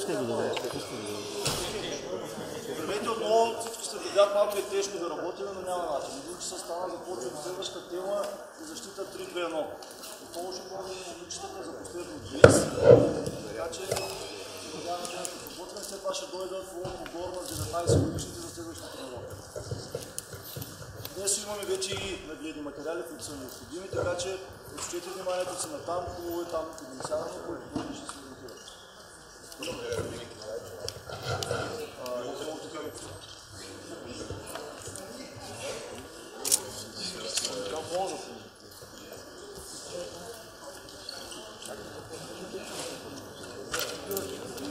Пусни го добре. Здравейте отново, всички се видят, малко е тежко да работим, но няма начин. Един часа стана, започваме следващата тема и защита 3-2-1. Отново ще можем да обичате за последно днес, така че надяваме да подготвим, след това ще дойдат в отбор на 19 годишните за следващата тренировка. Днес имаме вече и нагледни материали, които са необходими, така че отчетете вниманието си на там, хубаво е там потенциално, който дойде ще се мотиват.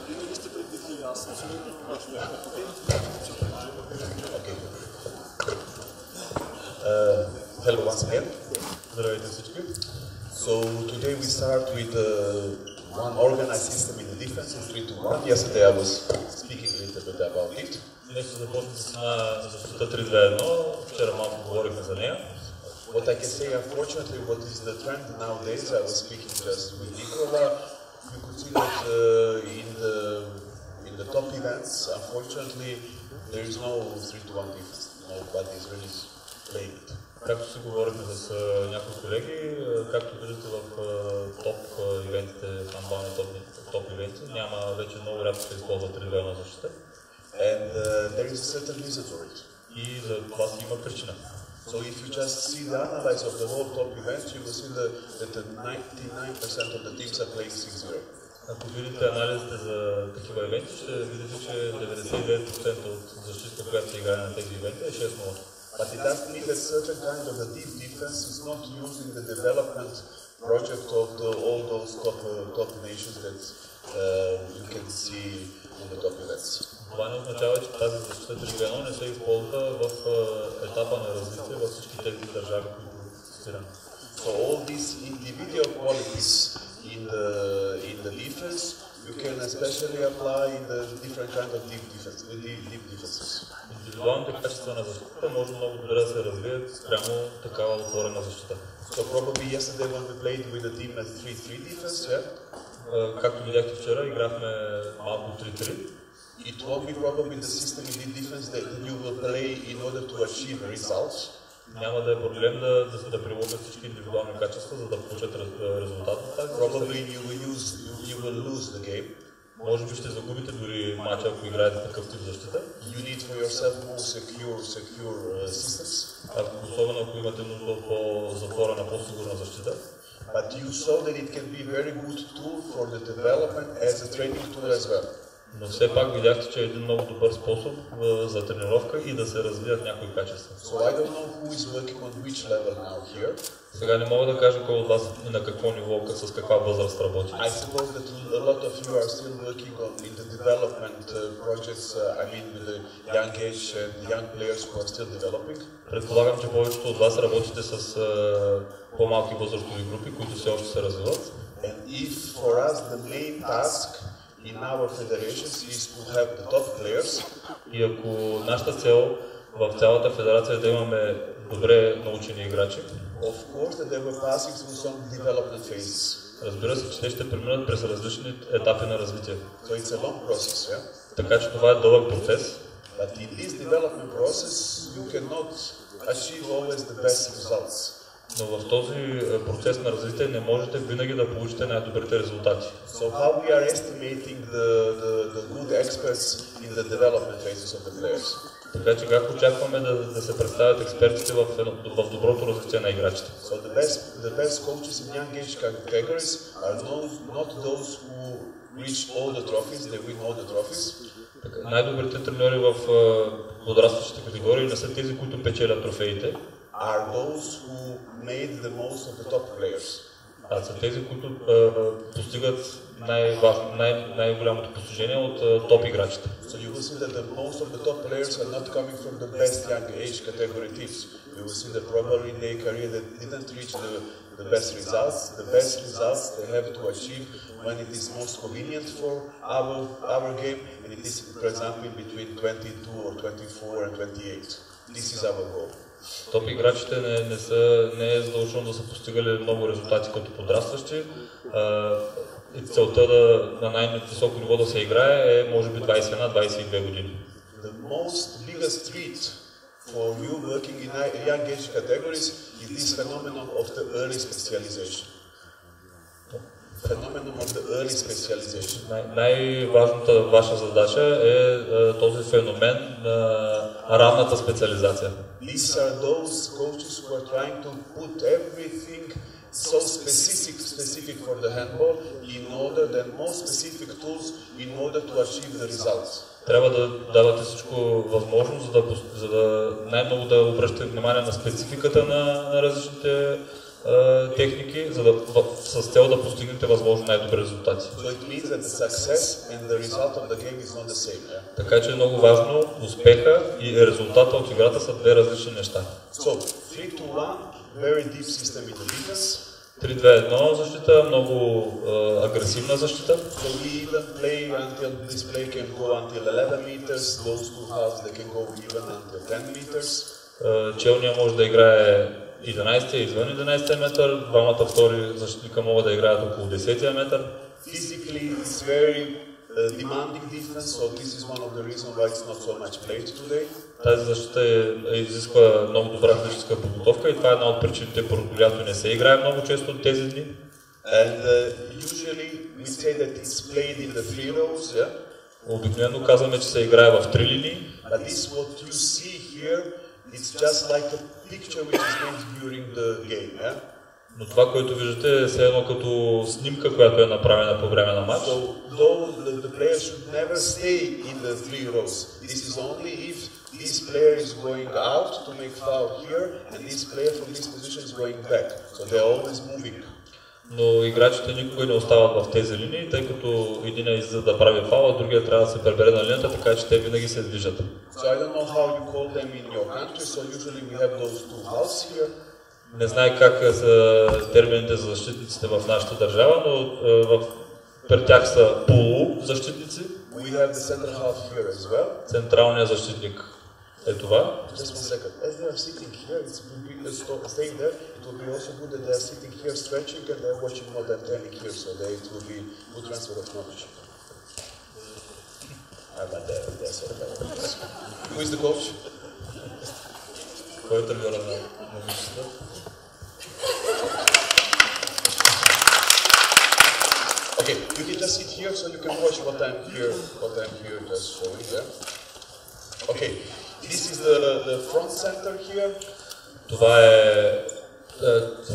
Винаги сте предвидливи, аз съм сигурен. Hello once again. Здравейте всички. So today we start with one organized system in the defense in 3-2-1. Yesterday I was speaking a little bit about it. Днес ще започнем с една защита 3-2-1. Вчера малко говорихме за нея. What I can say, unfortunately, what is the trend nowadays, I was speaking just with Nicola, we could see that in the top events, unfortunately, there is no 3-2-1 defense. Nobody is really playing it. Както си говорихме с някои колеги, както виждате в топ ивентите, handball топ ивенти, няма вече много рядко се използва 3-2-1 защита. And there is a certain reason for it. И за това си има причина. So if you just see the analysis of the whole top events, you will see that 99% of the teams are playing 6-0. Ако видите анализите за такива ивенти, ще видите, че 99% от защита, която се играе на тези ивенти е 6-0. But it does mean that certain kind of the deep defense is not used in the development project of all those top nations that you can see on the top events. Това не означава, че тази защита 3-2-1 не се използва в етапа на развитие във всички тези държави, които цитираме. So all these individual qualities in the defense, you can especially apply in the different kind of deep defenses. Индивидуалните качества на защита може много добре да се развият спрямо такава отворена защита. So probably yesterday when we played with the team as 3-3 defense, yeah? Както видяхте вчера, играхме малко 3-3. It won't be probably the system in defense that you will play in order to achieve results. Няма да е проблем да приложат всички индивидуални качества, за да получат резултата. Probably you will lose the game. Може би ще загубите дори матча, ако играете такъв тип защита. You need for yourself more secure systems. Особено ако имате нужда от по-затворена, по-сигурна защита. But you saw that it can be a very good tool for the development as a training tool as well. Но все пак видяхте, че е един много добър способ за тренировка и да се развият някои качества. So I don't know who is working on which level now here. Сега не мога да кажа кой от вас на какво ниво, с каква възраст работи. I suppose that a lot of you are still working on in the development projects, I mean with the young age and young players who are still developing. Предполагам, че повечето от вас работите с по-малки възрастови групи, които все още се развиват. And if for us the main task in our federations is to have the top players. И ако нашата цел в цялата федерация е да имаме добре научени играчи, of course that they were passing through some development phases. Разбира се, че те ще преминат през различни етапи на развитие. So it's a long process, yeah? Така че това е дълъг процес. But in this development process you cannot achieve always the best results. Но в този процес на развитие не можете винаги да получите най-добрите резултати. So how we are estimating the good experts in the development phases of the players? Така че как очакваме да се представят експертите в доброто развитие на играчите? So the best coaches in young age categories are not those who reach all the trophies, they win all the trophies. Най-добрите треньори в подрастващите категории не са тези, които печелят трофеите, are those who made the most of the top players. А са тези, които постигат най-голямото постижение от топ играчите. So you will see that most of the top players are not coming from the best young age category teams. You will see that probably in their career they didn't reach the best results. The best results they have to achieve when it is most convenient for our game, and it is, for example, between 22 or 24 and 28. This is our goal. Топ играчите не е задължително да са постигали много резултати като подрастващи. И целта на най-високо ниво да се играе е може би 21-22 години. The most biggest threat for you working in young age categories is this phenomenon of the early specialization. Phenomenon of the early specialization. Най-важната ваша задача е този феномен на ранната специализация. These are those coaches who are trying to put everything so specific for the handball in order, then more specific tools in order to achieve the results. Трябва да давате всичко възможно, за да най-много да обръщате внимание на спецификата на различните техники, с цел да постигнете възможно най-добри резултати. Така че е много важно успеха и резултата от играта са две различни неща. 3-2-1 защита, много агресивна защита. Челния може да играе 11-я, извън 11-я метър, двамата втори защитника могат да играят около 10-я метър. Physically, it's very demanding defense, so this is one of the reasons why it's not so much played today. Тази защита изисква много добра физическа подготовка и това е една от причините, поради която не се играе много често от тези дни. And usually we say that it's played in the three rows, yeah? Обикновено казваме, че се играе в три линии. But this what you see here, it's just like a picture which is made during the game, yeah? Но това, което виждате, е все едно като снимка, която е направена по време на матч. So, though the player should never stay in the three rows. This is only if this player is going out to make foul here, and this player from this position is going back. So they are always moving. Но играчите никога не остават в тези линии, тъй като един е за да прави фаул, а другия трябва да се прибере на линията, така че те винаги се движат. So I don't know how you call them in your country, so usually we have those two halves here. Не знае как са термините за защитниците в нашата държава, но при тях са полузащитници. We have the center half here as well. Централният защитник е това. Just one second. As they are sitting here, it's staying there. It will be also good that they are sitting here, stretching, and they are watching more than training here, so it will be good transfer of knowledge. Who is the coach? Кой е треньора на момичета? Okay, you can just sit here so you can watch what I'm here just showing there. Okay, this is the front center here. Това е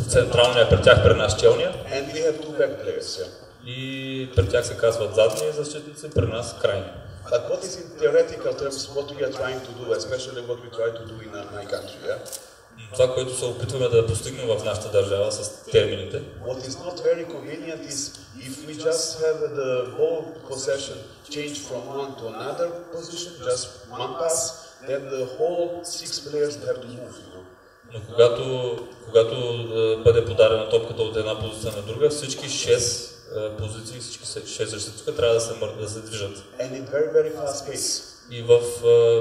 централният при тях при нас челния. And we have two back players here. И при тях се казват задни защитници, при нас крайни. But what is in theoretical terms what we are trying to do, especially what we try to do in my country, yeah? Това, което се опитваме да постигнем в нашата държава с термините. What is not very convenient is if we just have the ball possession change from one to another position, just one pass, then the whole six players have to move, you know. Но когато бъде подадена топката от една позиция на друга, всички 6 позиции, всички 6 защитника трябва да се движат. And in very fast pace. И в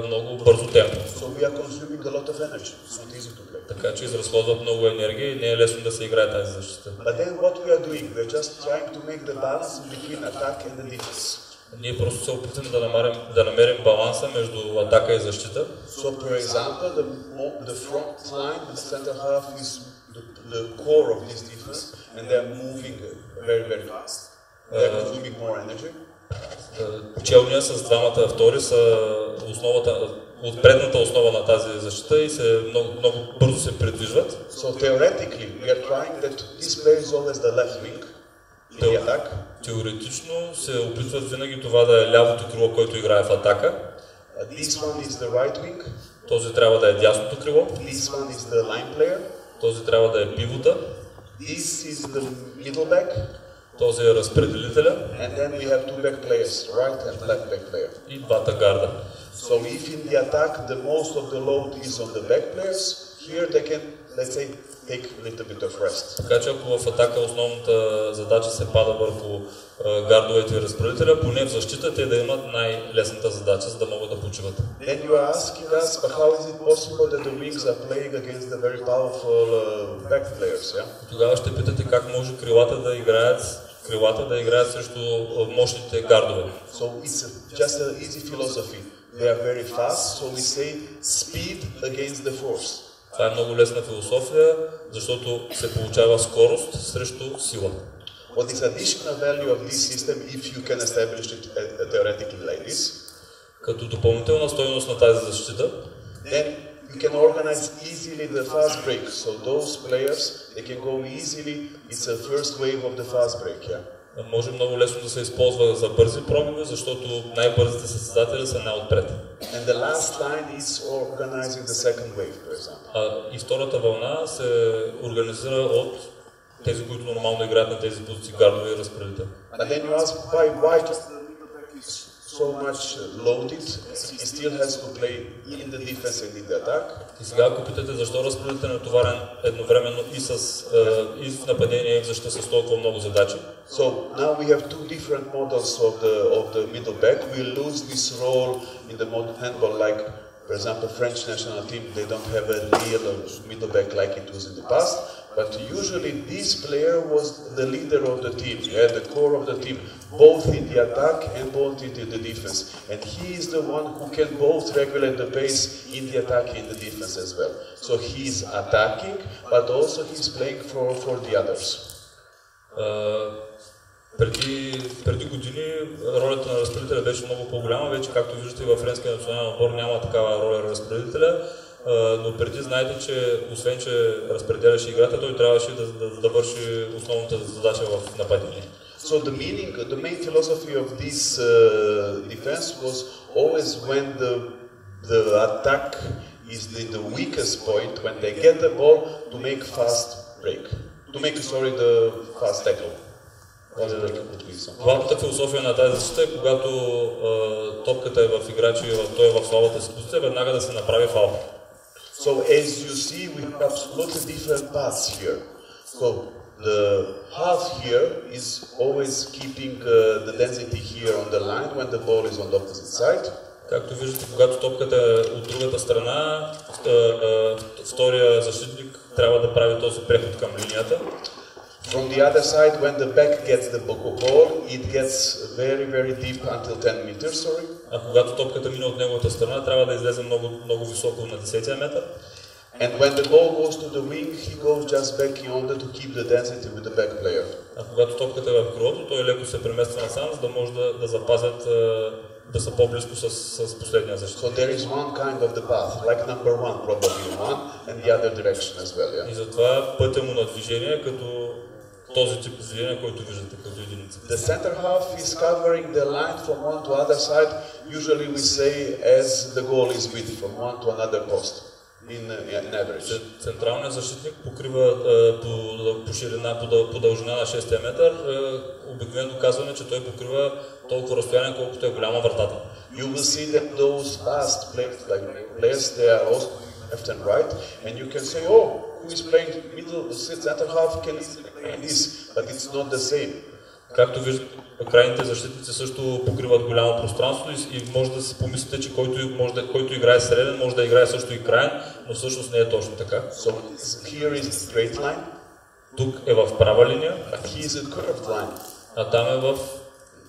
много бързо темпо. So we are consuming a lot of energy. It's not easy to play. Така че изразходват много енергия и не е лесно да се играе тази защита. But then what we are doing, we are just trying to make the balance between attack and the defense. Ние просто се опитваме да намерим баланса между атака и защита. So, for example, the front line, the center half is the core of this defense, and they are moving very fast. They are consuming more energy. Челния с двамата втори са от предната основа на тази защита и много бързо се придвижват. So theoretically, we are trying that this player is always the left wing in the attack. Теоретично се опитват винаги това да е лявото крило, който играе в атака. This one is the right wing. Този трябва да е дясното крило. This one is the line player. Този трябва да е пивота. This is the middle back. Този е разпределителя. And then we have two back players, right and left back player. И двата гарда. So if in the attack the most of the load is on the back players, here they can, let's say, take a little bit of rest. Така че ако в атака основната задача се пада върху гардовете и разпределителя, поне в защита те да имат най-лесната задача, за да могат да почиват. Then you are asking us, but how is it possible that the wings are playing against the very powerful back players, yeah? Тогава ще питате как може крилата да играят крилата да играят срещу мощните гардове. So it's just an easy philosophy. They are very fast, so we say speed against the force. Това е много лесна философия, защото се получава скорост срещу сила. What is additional value of this system if you can establish it theoretically like this? Като допълнителна стойност на тази защита, Then you can organize easily the fast break. So those players, they can go easily. It's a first wave of the fast break. Yeah. може много лесно да се използва за бързи пробиви, защото най-бързите състезатели са най-отпред. And the last line is organizing the second wave, for example. И втората вълна се организира от тези, които нормално играят на тези позиции, гардове и разпределители. But then you ask why so much loaded, he still has to play in the defense and in the attack. И сега ако питате защо разпределителят е натоварен едновременно и в нападение и в защита с толкова много задачи. So now we have two different models of the middle back. We lose this role in the modern handball, like for example French national team, they don't have a real middle back like it was in the past. But usually this player was the leader of the team, the core of the team, both in the attack and both in the defense. And he is the one who can both regulate the pace in the attack and the defense as well. So he's attacking, but also he's playing for the others. Преди години ролята на разпределителя беше много по-голяма, вече както виждате и във френския национален отбор няма такава роля на разпределителя. Но преди знаете, че освен че разпределяше играта, той трябваше да върши основната задача в нападение. So the main philosophy of this defense was always when the attack is the weakest point, when they get the ball, to make fast break, the fast tackle. Главната философия на тази защита е, когато топката е в играча и той е в слабата си позиция, веднага да се направи фаул. So as you see, we have absolutely different paths here. So the path here is always keeping the density here on the line when the ball is on the opposite side. Както виждате, когато топката е от другата страна, втория защитник трябва да прави този преход към линията. From the other side, when the back gets the ball, it gets very, very deep until 10 meters, sorry. А когато топката мине от неговата страна, трябва да излезе много, много високо на 10-тия метър. And when the ball goes to the wing, he goes just back in order to keep the density with the back player. А когато топката е в крилото, той леко се премества насам, за да може да запазят, да са по-близко с последния защит. So there is one kind of the path, like number one, probably one, and the other direction as well, yeah. И затова пътя му на движение като този тип движение, който виждате като единица. The center half is covering the line from one to other side. Usually we say as the goal is width from one to another post in average. Централният защитник покрива по ширина, по дължина на 6 метър. Обикновено казваме, че той покрива толкова разстояние, колкото е голяма вратата. You will see that those fast players, they are also left and right, and you can say, oh, who is playing middle, center half can play this, but it's not the same. Както виждате, крайните защитници също покриват голямо пространство и може да си помислите, че който играе среден, може да играе също и краен, но всъщност не е точно така. So here is straight line. Тук е в права линия, but he is a curved line. А там е в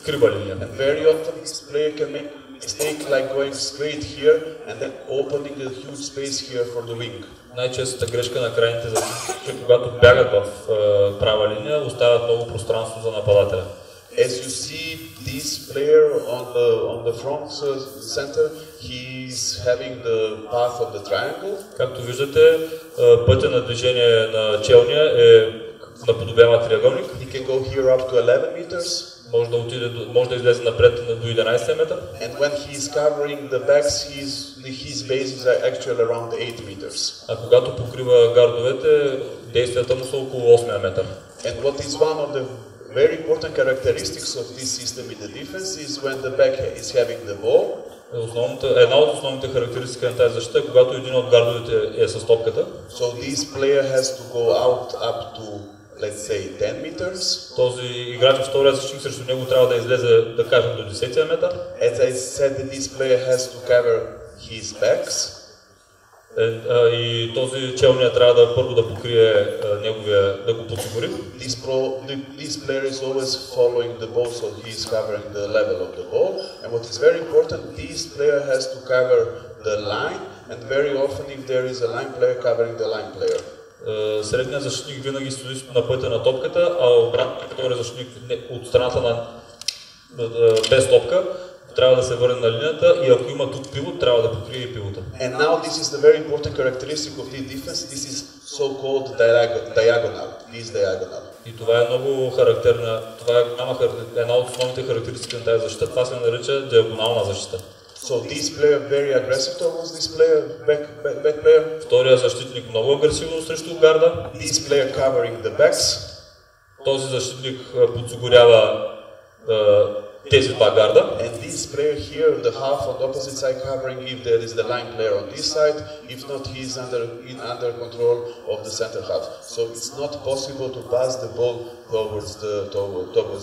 крива линия. And very often this player can make a mistake like going straight here and then opening a huge space here for the wing. Най-честата грешка на крайните защитници, когато бягат в права линия, оставят много пространство за нападателя. As you see this player on the front center, he is having the path of the triangle. Както виждате, пътя на движение на челния наподобява триъгълник. He can go here up to 11 meters. Може да излезе напред до 11 метър. And when he is covering the backs, his base is actually around 8 meters. А когато покрива гардовете, действията му са около 8 метър. And what is one of the very important characteristics of this system in the defense is when the back is having the ball. Една от основните характеристики на тази защита е когато един от гардовете е с топката. So this player has to go out up to, let's say, 10 meters. Този играч, втория защитник, срещу него трябва да излезе, да кажем, до 10 метър. As I said, this player has to cover his backs. И този челния трябва да първо да покрие неговия, да го подсигури. This player is always following the ball, so he is covering the level of the ball. And what is very important, this player has to cover the line, and very often if there is a line player covering the line player. Средният защитник винаги стои на пътя на топката, а обратно вторият защитник от страната на без топка трябва да се върне на линията и ако има тук пивот, трябва да покрие и пивота. And now this is the very important characteristic of this defense. This is so-called diagonal. This diagonal. И това е много характерна, това е една от основните характеристики на тази защита. Това се нарича диагонална защита. So this player very aggressive towards this player, back player. Втория защитник много агресивно срещу гарда. This player covering the backs. Този защитник подсигурява тези два гарда. And this player here, the half on the opposite side covering if there is the line player on this side. If not, he is under control of the center half. So it's not possible to pass the ball towards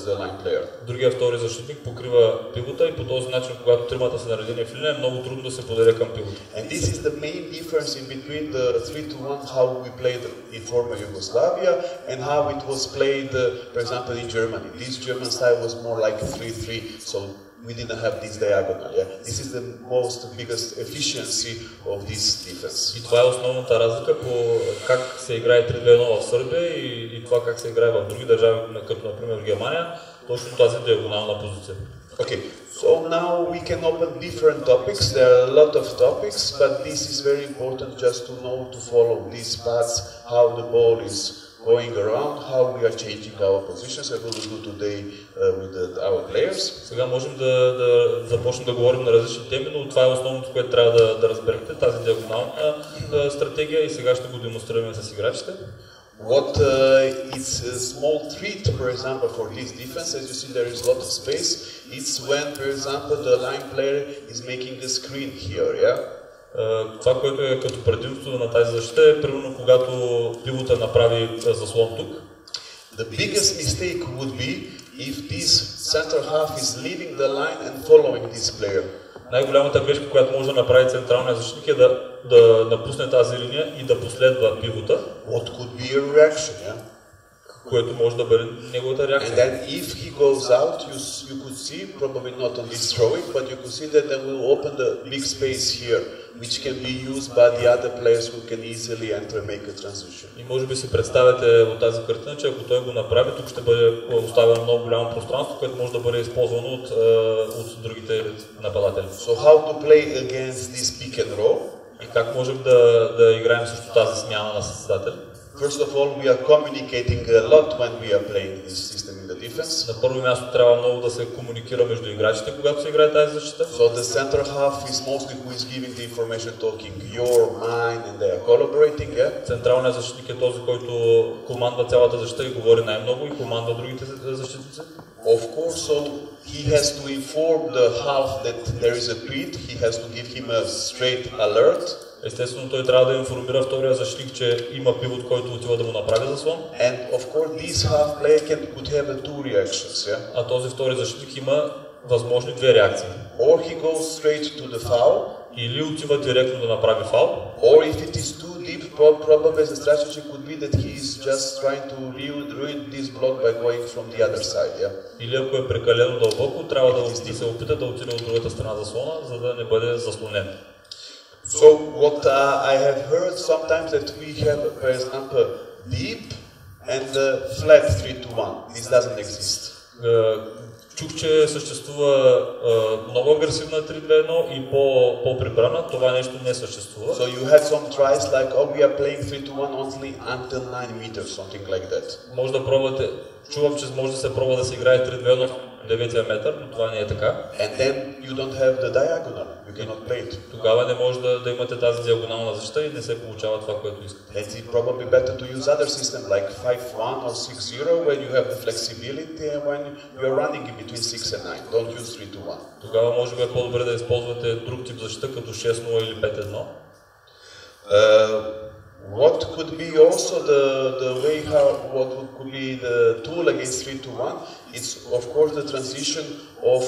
the line player. Другия втори защитник покрива пивота и по този начин, когато тримата са наредени в линия, е много трудно да се подаде към пивота. And this is the main difference in between the 3-1 how we played in former Yugoslavia and how it was played, for example, in Germany. This German style was more like 3-3, so we didn't have this diagonal. Yeah? This is the biggest efficiency of this defense. И това е основната разлика по как се играе 3-2-1 в Сърбия и това как се играе в други държави, като например в Германия, точно тази диагонална позиция. Okay, so now we can open different topics. There are a lot of topics, but this is very important just to know to follow these paths, how the ball is going around, how we are changing our positions, as we will do today with our players. Сега можем да започнем да говорим на различни теми, но това е основното, което трябва да разберете, тази диагонална стратегия и сега ще го демонстрираме с играчите. What is a small treat, for example, for this defense, as you see there is a lot of space, it's when, for example, the line player is making a screen here, yeah? Това, което е като предимство на тази защита е, примерно, когато пивота направи заслон тук. The biggest mistake would be if this center half is leaving the line and following this player. Най-голямата грешка, която може да направи централният защитник е да напусне тази линия и да последва пивота. What could be a reaction, yeah? Което може да бъде неговата реакция. And then if he goes out, you could see, probably not on this drawing, but you could see that they will open the big space here, which can be used by the other players who can easily enter and make a transition. И може би си представяте от тази картина, че ако той го направи, тук ще бъде оставено много голямо пространство, което може да бъде използвано от другите нападатели. So how to play against this pick and roll? И как можем да играем срещу тази смяна на състезатели? First of all, we are communicating a lot when we are playing this system in the defense. На първо място трябва много да се комуникира между играчите, когато се играе тази защита. So the center half is mostly who is giving the information, talking your, mine, and they are collaborating, yeah? Централният защитник е този, който командва цялата защита и говори най-много и командва другите защитници. Of course, so he has to inform the half that there is a tweet. He has to give him a straight alert. Естествено, той трябва да информира втория защитник, че има пивот, който отива да му направи заслон. And of course, this half player could have two reactions, yeah? А този втори защитник има възможни две реакции. Or he goes straight to the foul. Или отива директно да направи фаул. Or if it is too deep, probably the strategy could be that he is just trying to ruin this block by going from the other side, yeah? Или ако е прекалено дълбоко, трябва да се опита да отиде от другата страна заслона, за да не бъде заслонен. So what I have heard sometimes that we have, for example, deep and flat 3-1. This doesn't exist. Чух, че съществува много агресивна 3-2-1 и по-прибрана. Това нещо не съществува. So you had some tries like, oh, we are playing 3-1 only until 9 meters, something like that. Може да пробвате. Чувам, че може да се пробва да се играе 3-2-1 в 9-я метър, но това не е така. And then you don't have the diagonal. You cannot play it. Тогава не може да имате тази диагонална защита и не се получава това, което искате. It's probably better to use other system like 5-1 or 6-0 when you have the flexibility and when you are running in between 6 and 9. Don't use 3-1. Тогава може би е по-добре да използвате друг тип защита като 6-0 или 5-1. What could be also the way how what could be the tool against 3-1? It's of course the transition of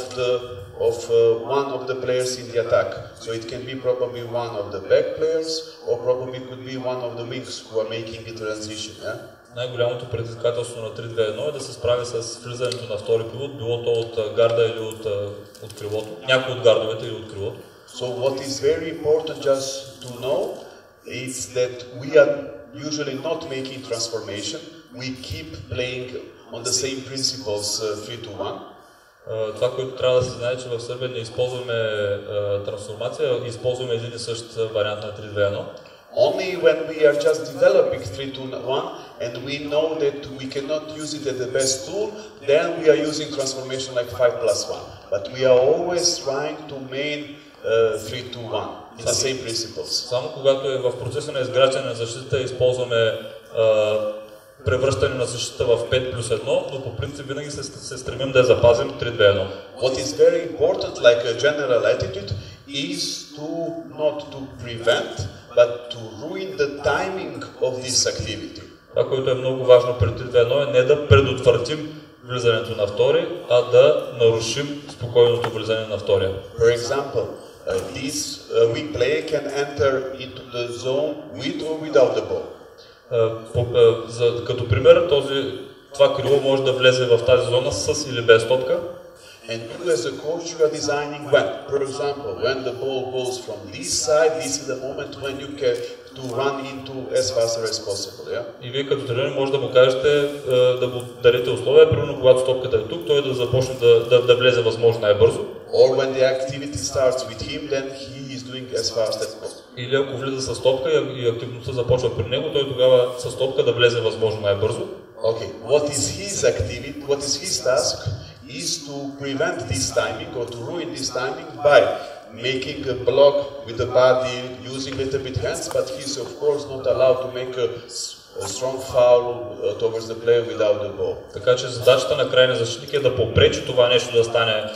one of the players in the attack. So it can be probably one of the back players, or probably could be one of the wings who are making the transition. Yeah? Най-голямото предизвикателство на 3-2-1 е да се справи с влизането на втори пилот, било то от гарда или от крилото, някой от гардовете или от крилото. So what is very important just to know is that we are usually not making transformation. We keep playing on the same principles 3-1. Това, което трябва да се знае, че в Сърбия не използваме трансформация, използваме един и същ вариант на 3-2-1. Only when we are just developing 3-2-1 and we know that we cannot use it as the best tool, then we are using transformation like 5+1. But we are always trying to main 3-2-1 in the same principles. Само когато е в процеса на изграждане на защита, използваме превръщане на защита в 5+1, но по принцип винаги се стремим да я запазим 3-2-1. What is very important, like a general attitude, is to not to prevent, but to ruin the timing of this activity. Това, което е много важно при 3-2-1 е не да предотвратим влизането на втори, а да нарушим спокойното влизане на втория. For example, this weak player can enter into the zone with or without the ball. Като пример, това крило може да влезе в тази зона с или без топка. And you as a coach, you are designing when. For example, when the ball goes from this side, this is the moment when you can to run into as faster as possible. Yeah? И вие като тренер може да му кажете, да му дадете условия, примерно когато топката е тук, той да започне да влезе възможно най-бързо. Or when the activity starts with him, then he is doing as fast as possible. Или ако влиза с топка и активността започва при него, той тогава с топка да влезе възможно най-бързо. Okay, what is his activity? What is his task? Is to prevent this timing or to ruin this timing by making a block with the body, using a little bit hands, but he's of course not allowed to make a strong foul towards the player without the ball. Така че задачата на крайния защитник е да попречи това нещо да стане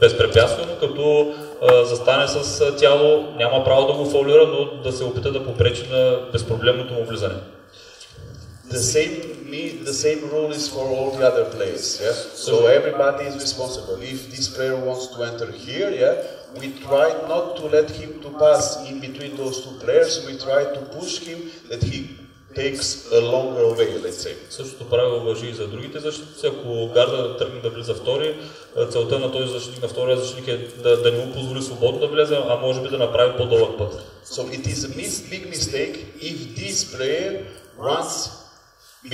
безпрепятствено, като застане с тяло, няма право да го фаулира, но да се опита да попречи на безпроблемното му влизане. The same rule is for all the other players. Yeah? So everybody is responsible. If this player wants to enter here, yeah, we try not to let him to pass in between those two players. We try to push him that he takes a longer way, let's say. Същото правило важи и за другите защитници. Ако гарда тръгне да влиза втори, целта на този защитник, на втория защитник е да не му позволи свободно да влезе, а може би да направи по-дълъг път. So it is a big mistake if this player runs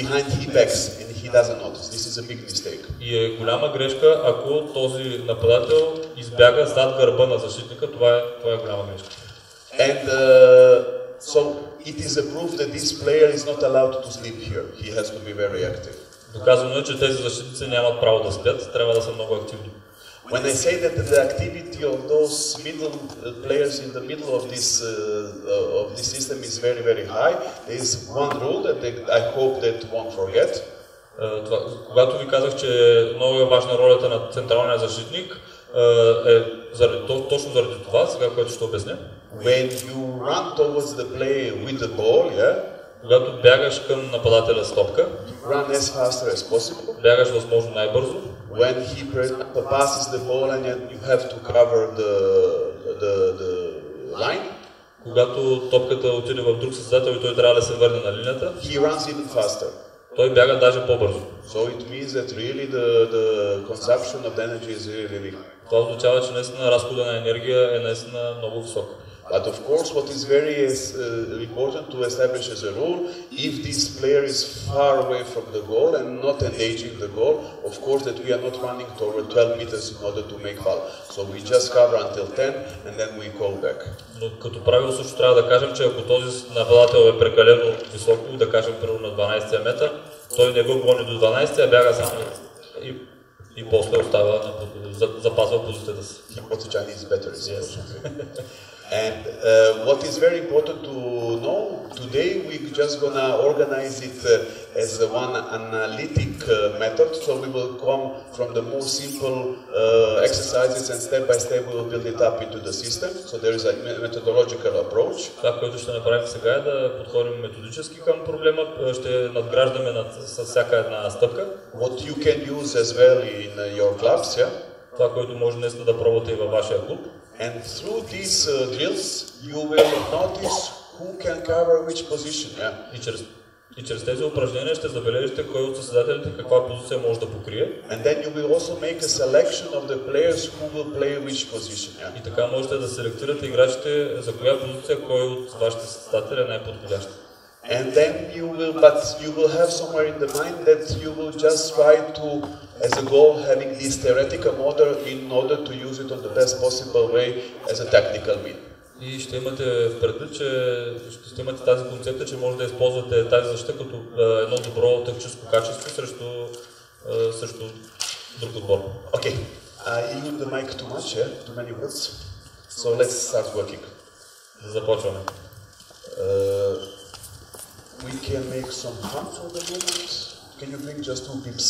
behind his backs and he doesn't notice. This is a big mistake. И е голяма грешка, ако този нападател избяга зад гърба на защитника, това е голяма грешка. And so it is a proof that this player is not allowed to sleep here. He has to be very active. Доказано е, че тези защитници нямат право да спят, трябва да са много активни. When I say that the activity of those middle players in the middle of this system is very, very high, there is one rule that I hope that won't forget. Когато ви казах, че много е важна ролята на централния защитник, точно заради това, сега което ще обясня. When you run towards the player with the ball, yeah, когато бягаш към нападателя с топка, run as faster as possible. Бягаш възможно най-бързо. When he passes the ball and you have to cover the line. Когато топката отиде в друг състезател и той трябва да се върне на линията, he runs even faster. Той бяга даже по-бързо. So it means that really the consumption of energy is really big. Това означава, че наистина разхода на енергия е наистина много висок. But of course, what is very important to establish as a rule, if this player is far away from the goal and not engaging the goal, of course that we are not running toward 12 meters in order to make foul. So we just cover until 10 and then we call back. Но като правило също трябва да кажем, че ако този нападател е прекалено високо, да кажем примерно на 12 метър, той не го гони до 12, а бяга само и после остава, запазва позицията си. He puts Chinese batteries. Yes. And what is very important to know, today we're just gonna organize it as one analytic method, so we will come from the more simple exercises and step by step we will build it up into the system, so there is a methodological approach. Това, което ще направим сега е да подходим методически към проблема, ще надграждаме с всяка една стъпка. What you can use as well in your clubs, yeah? Това, което може днес да пробвате и във вашия клуб. And through these drills, you will notice who can cover which position. Yeah? И чрез тези упражнения ще забележите кой от състезателите каква позиция може да покрие. And then you will also make a selection of the players who will play which position. Yeah? И така можете да селектирате играчите за коя позиция кой от вашите състезатели е най-подходящ. And then you will have somewhere in the mind that you will just try to, as a goal, having this theoretical model in order to use it on the best possible way as a tactical mean. И ще имате предвид, че ще имате тази концепция, че може да използвате тази защита като едно добро тактическо качество срещу друг отбор. Okay, you use the mic too much, yeah? Too many words. So let's start working. Започваме. We can make some fun for the moment. Can you bring just 2 pips?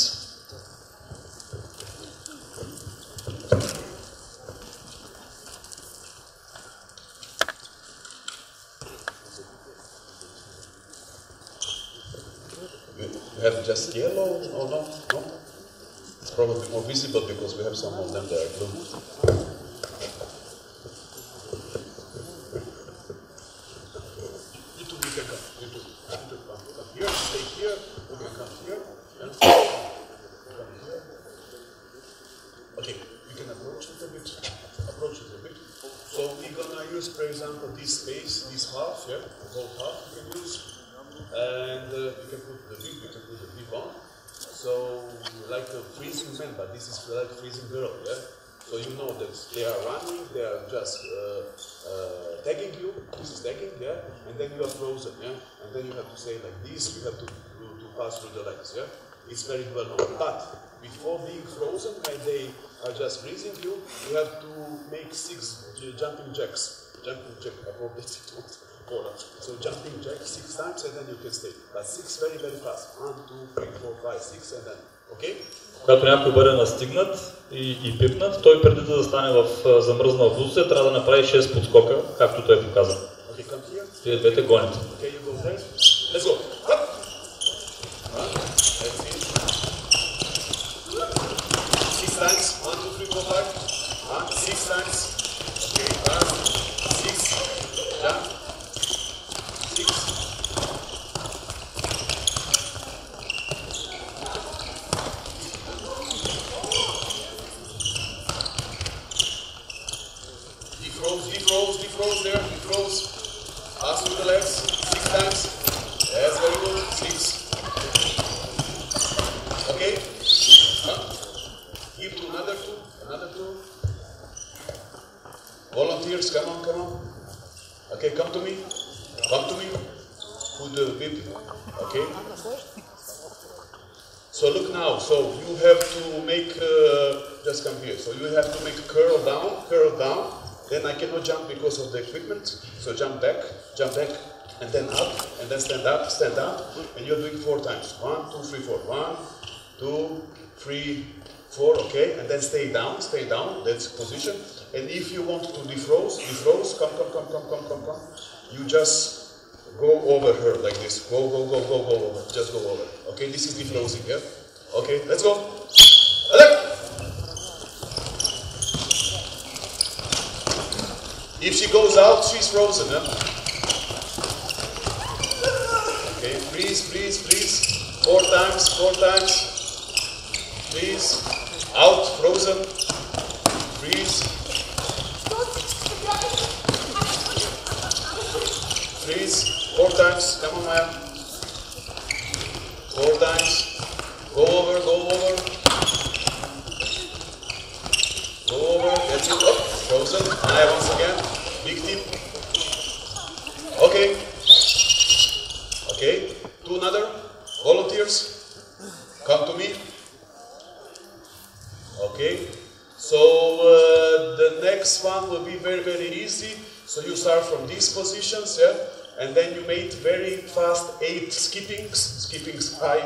You have just yellow or no? No? It's probably more visible because we have some of them that are blue. Okay, we can approach it a bit. So we're gonna use, for example, this space, this half, yeah, the whole half we can use, and we can put the bib on. So like a freezing man, but this is like freezing girl, yeah. So you know that they are running, they are just tagging you. This is tagging, yeah, and then you are frozen, yeah, and then you have to say like this. You have to pass through the legs, yeah. It's very well known, but before being frozen, when they are just freezing you, you have to make 6 jumping jacks. Jumping jack, so jumping jack 6 times and then you can stay. But 6 very, very fast. 1, 2, 3, 4, 5, 6 and then, okay? Когато някой бъде настигнат и пипнат, той преди да застане в замръзнала позиция, трябва да направи 6 подскока, както той показва. Okay, come here. Вие двете гоните. Okay, you go there. Let's go. Up. Let's see. 6 times. 1, 2, 3, 4, 5. 6 times. Okay, 1, 6. Jump. 6. Defroze there, defroze. Pass through the legs, 6 times. Yes, very good, 6. Okay. Give to another 2. Volunteers, come on. Okay, come to me. Put the bib. Okay. So look now, so you have to make, just come here. So you have to make curl down. Then I cannot jump because of the equipment. So jump back, and then up, and then stand up, and you're doing 4 times. 1, 2, 3, 4. 1, 2, 3, 4, okay? And then stay down, that's position. And if you want to defroze, come. You just go over her like this. Go over. Just go over. Okay, this is defrozing, yeah? Okay, let's go. If she goes out, she's frozen, huh? Okay, freeze. 4 times. Freeze. Out, frozen. Freeze. Freeze. 4 times. Come on, Maya. 4 times. Go over. Go over. That's it. Up. Frozen. Maya once again. Big tip. Okay. To another. Volunteers. Come to me. Okay. So the next one will be very, very easy. So you start from these positions, yeah, and then you make very fast 8 skippings, high,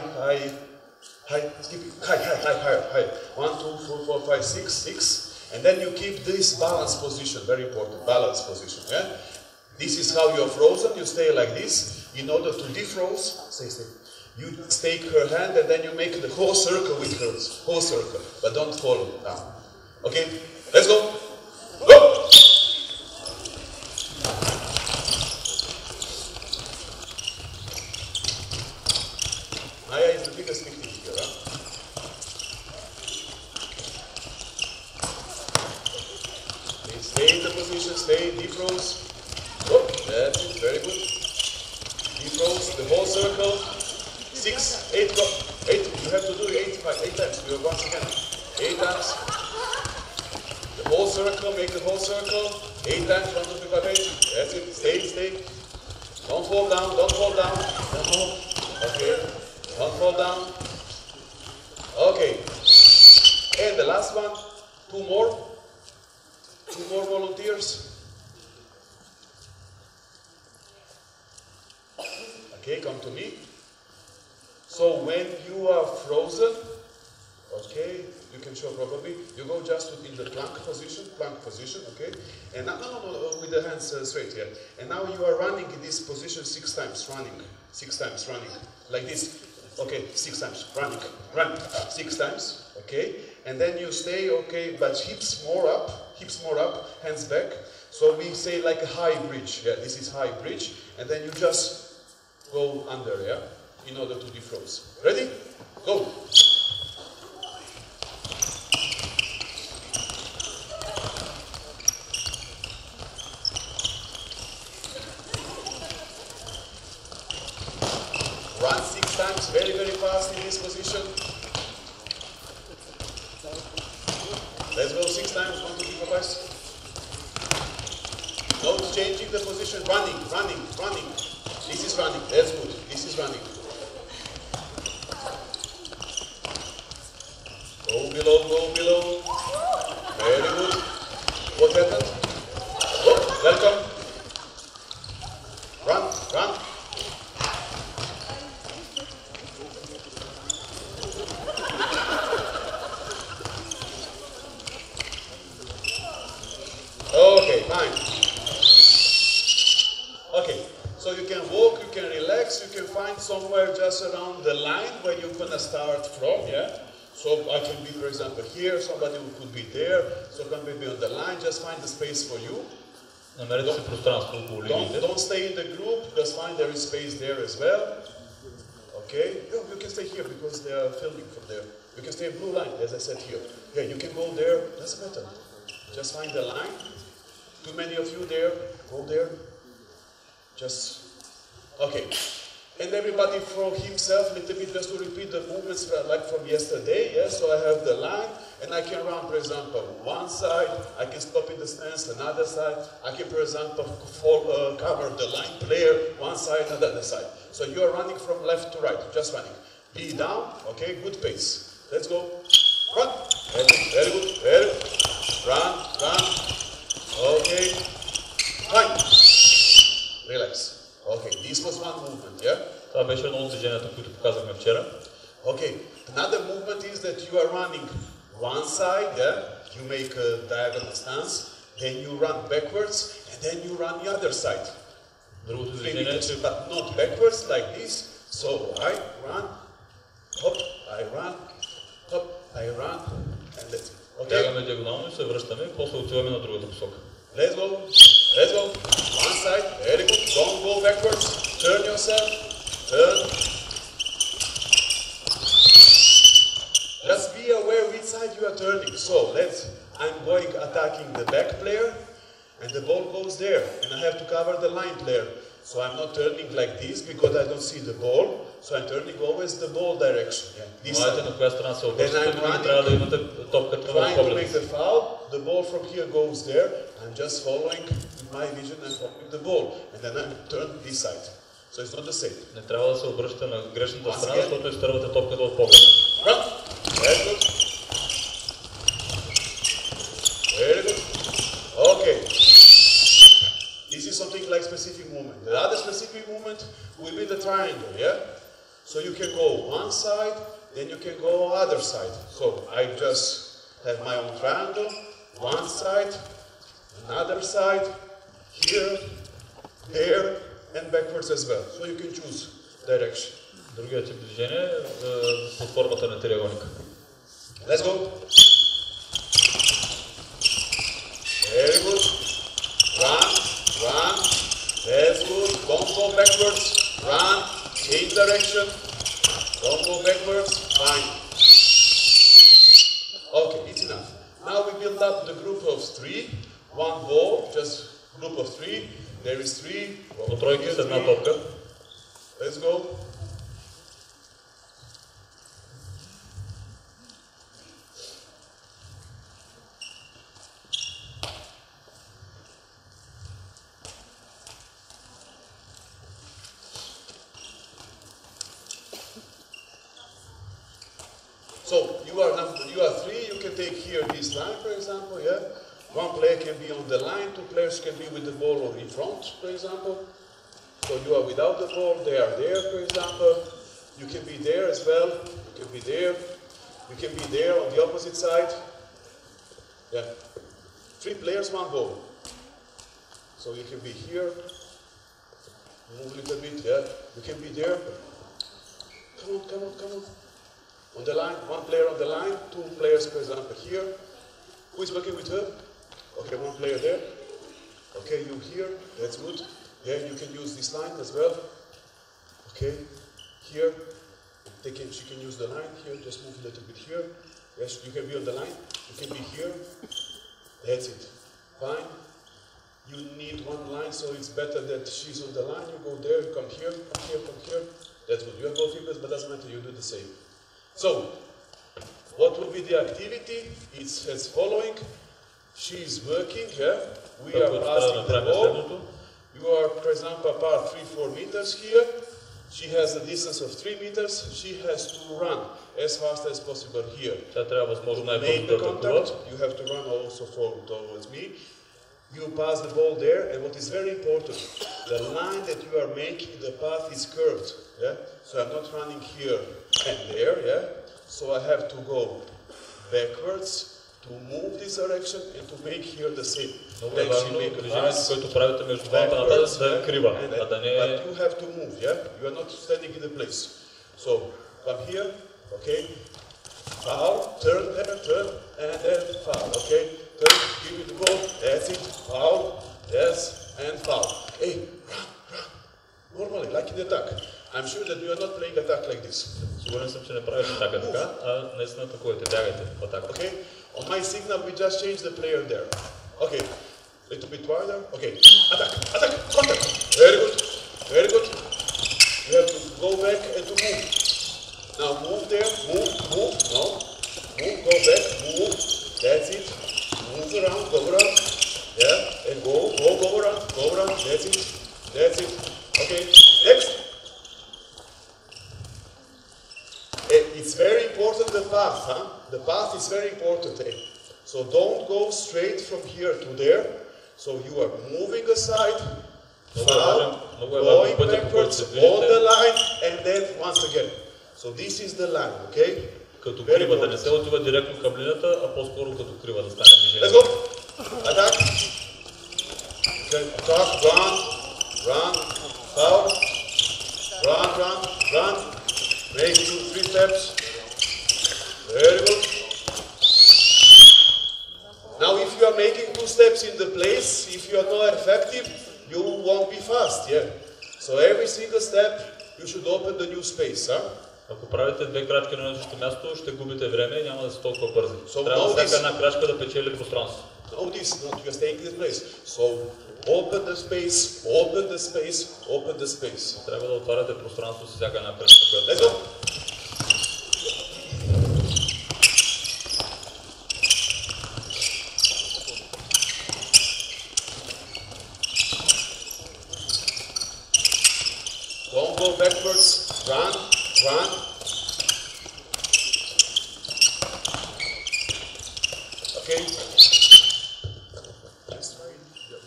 skipping, high. 1, 2, 4, 4, 5, 6, and then you keep this balance position, very important, balance position, yeah. This is how you're frozen, you stay like this. In order to defroze, stay. You take her hand and then you make the whole circle with her, whole circle, but don't fall down. Okay, let's go. Go! Maya is the biggest victim here, huh? Stay in the position, stay, defroze. Oh, that's it, very good. Defroze, the whole circle. 6, 8, go. 8, you have to do it 8 times. Do it once again. 8 times. The whole circle, make the whole circle. 8 times, 1, 2, 3, 5, 8. That's it, stay. Don't fall down. Okay, don't fall down. Okay. And the last one, 2 more. 2 more volunteers. Okay, come to me. So when you are frozen, okay, you can show probably, you go just in the plank position, okay? And now, no, with the hands straight here. And now you are running in this position 6 times, running, like this. Okay, 6 times, running, 6 times, okay? And then you stay, okay, but hips more up, hands back. So we say like a high bridge, yeah, this is high bridge. And then you just go under, yeah, in order to defroze. Ready? Go! Run 6 times, very, very fast in this position. Let's go 6 times, 1, 2, 3, 4, 5. Not changing the position, running. This is running, that's good. This is running. Go below. Very good. What happened? Oh, welcome. Run. Okay, fine. Okay, so you can walk, you can relax, you can find somewhere just around the line where you're gonna start from, yeah? So I can be, for example, here, somebody could be there, so can be on the line, just find the space for you. Don't stay in the group, just find there is space there as well. Okay, you can stay here because they are filming from there. You can stay in blue line, as I said here. Yeah, you can go there, doesn't matter. Just find the line. Too many of you there, go there. Just, okay. And everybody from himself, a little bit, just to repeat the movements like from yesterday, yes? So I have the line, and I can run, for example, one side, I can stop in the stance, another side, I can, for example, cover the line player, one side, another side. So you are running from left to right, just running. Be down, okay, good pace. Let's go. Run. Very good. Run. Okay. Fine. Relax. Okay, this was one movement, yeah? Това беше едно от движенията, които показахме вчера. Okay, another movement is that you are running one side, yeah? You make a diagonal stance, then you run backwards, and then you run the other side. Другото движение е, but not backwards like this. So I run, hop, I run, and that's it. Okay? Бягаме диагонално и се връщаме, и после отиваме на другата посока. Let's go. One side, very good. Don't go backwards. Turn yourself. Turn. Just be aware which side you are turning. So I'm going attacking the back player, and the ball goes there, and I have to cover the line player. So I'm not turning like this because I don't see the ball. So I'm turning always the ball direction. Yeah. Then I'm running, trying to make the foul. The ball from here goes there. I'm just following with my vision and following the ball. And then I'm turning this side. So it's not the same. Не трябва да се обръща на грешната страна, защото изтървате топката от погледа. Very good. Very good. Okay. can go one side, then you can go other side. So I just have my own triangle, one side, another side, here, there, and backwards as well. So you can choose direction. Другият тип движение е под формата на триъгълника. Let's go. Very good. Run, run. That's good. Don't go backwards. Run. Change direction. Don't go backwards. Fine. Okay, it's enough. Now we build up the group of 3. One ball, just group of 3. There is 3. По тройки с една топка. Let's go. So you are 3, you can take here this line, for example, yeah? One player can be on the line, 2 players can be with the ball or in front, for example. So you are without the ball, they are there, for example. You can be there as well, you can be there. You can be there on the opposite side. Yeah. 3 players, 1 ball. So you can be here, move a little bit, yeah? You can be there. Come on, come on, come on. On the line, 1 player on the line, 2 players, for example, here. Who is working with her? Okay, 1 player there. Okay, you here, that's good. Yeah, you can use this line as well. Okay, here, she can use the line here, just move a little bit here. Yes, you can be on the line, you can be here. That's it, fine. You need 1 line, so it's better that she's on the line. You go there, you come here, come here, come here. That's good. You have both fingers, but doesn't matter, you do the same. So, what will be the activity? It's as following. She is working, yeah? We are passing the ball. You are, for example, apart 3-4 meters here. She has a distance of 3 meters. She has to run as fast as possible here. To make the contact, you have to run also forward towards me. You pass the ball there, and what is very important, the line that you are making, the path is curved, yeah? So I'm not running here and there, yeah? So I have to go backwards to move this direction and to make here the same. Then she make a pass, backwards, but you have to move, yeah? You are not standing in the place. So come here, okay? Foul, turn, and then foul, okay? Turn, give me the ball, that's it, foul, yes, and foul. Hey, run, run. Normally, like in attack. I'm sure that you are not playing attack like this. Сигурен съм, че не правиш атака така, а наистина атакувате, бягайте в атака. Okay, on my signal we just change the player there. Okay, little bit wider. Okay, attack, attack, contact. Very good, very good. You have to go back and to move. Now move there, move, no. Move, go back, move. That's it. Move around, go around. Yeah, and go around, that's it. That's it. Okay, next. It's very important, the path, huh? The path is very important, eh? So don't go straight from here to there. So you are moving aside, going backwards, on the line, and then once again. So this is the line, okay? Като крива, да не се отива директно към линията, а по-скоро като крива да стане движение. Let's go! Attack! Okay, attack, run, foul, run, make 2-3 steps. Very good. Now if you are making 2 steps in the place, if you are not effective, you won't be fast, yeah? So every single step, you should open the new space, huh? Ако правите 2 крачки на едно място, ще губите време и няма да са толкова бързи. Трябва всяка една крачка да печели пространство. No, this, not you are staying in this place. So open the space, open the space, open the space. Трябва да отваряте пространство с всяка една крачка. Let's go. Don't go backwards. Run. Okay. Just try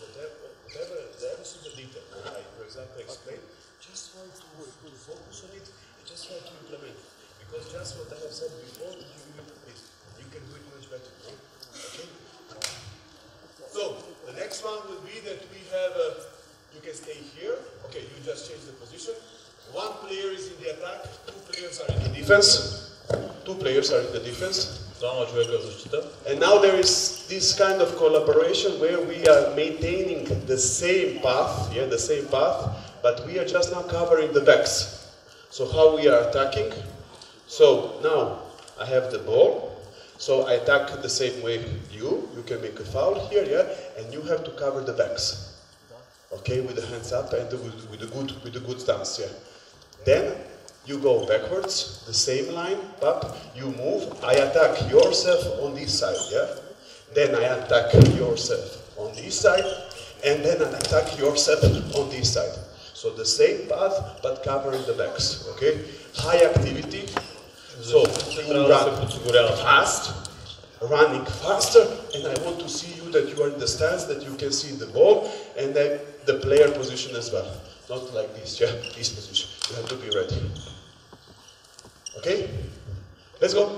whatever single detail I, for example, explain. Just try to focus on it and just try to implement defense. 2 players are in the defense. Двама човека в защита. And now there is this kind of collaboration where we are maintaining the same path, the same path, but we are just now covering the backs. So how we are attacking? So now I have the ball, so I attack the same way you can make a foul here, and you have to cover the backs. Okay, with the hands up and with the good stance, Then you go backwards, the same line, up, you move, I attack yourself on this side, Then I attack yourself on this side, and then I attack yourself on this side. So the same path, but covering the backs, okay? High activity, so you run fast, running faster, and I want to see you that you are in the stance, that you can see the ball, and then the player position as well. Not like this, this position. You have to be ready. Okay? Let's go.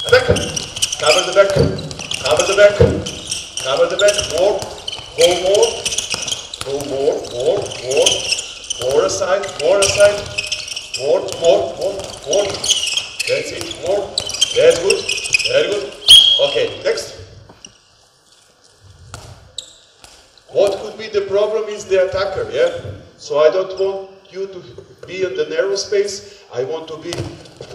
Attack! Cover the back. Cover the back. Cover the back. More. Go more. Go more. More. More. More aside. More aside. More. More. More. More. That's it. More. That's good. Very good. Okay, next. What could be the problem is the attacker, So I don't want you to be in the narrow space. I want to be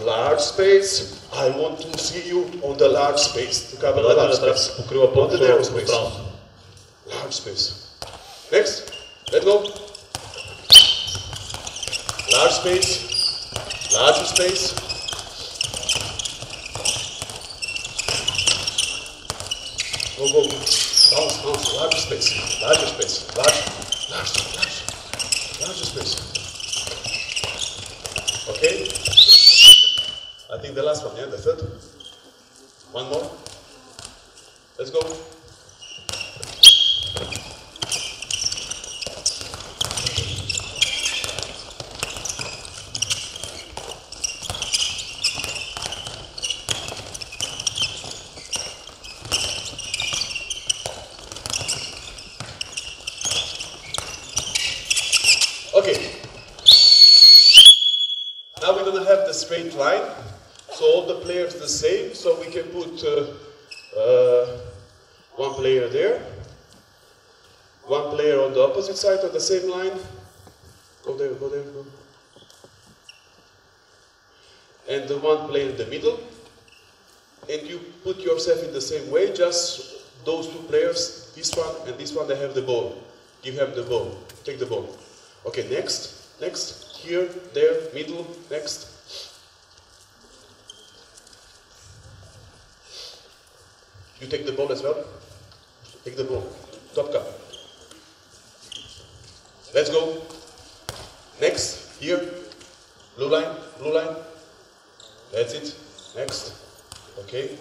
large space. I want to see you on the large space, to cover the large space. Not the narrow space. Large space. Next. Let's go. Large space. Larger space. Go, go, go. Bounce, bounce. Larger space. Larger space. Larger space. Okay? I think the last one, the third. One more. Let's go. Okay. Now we're going to have the straight line. So all the players the same. So we can put one player there. One player on the opposite side of the same line. Go there, go there, go. And the one player in the middle. And you put yourself in the same way. Just those 2 players, this one and this one, they have the ball. Give him the ball. Take the ball. Okay, next, next, here, there, middle, next. You take the ball as well? Take the ball. Top cup. Let's go. Next, here, blue line, blue line. That's it. Next. Okay.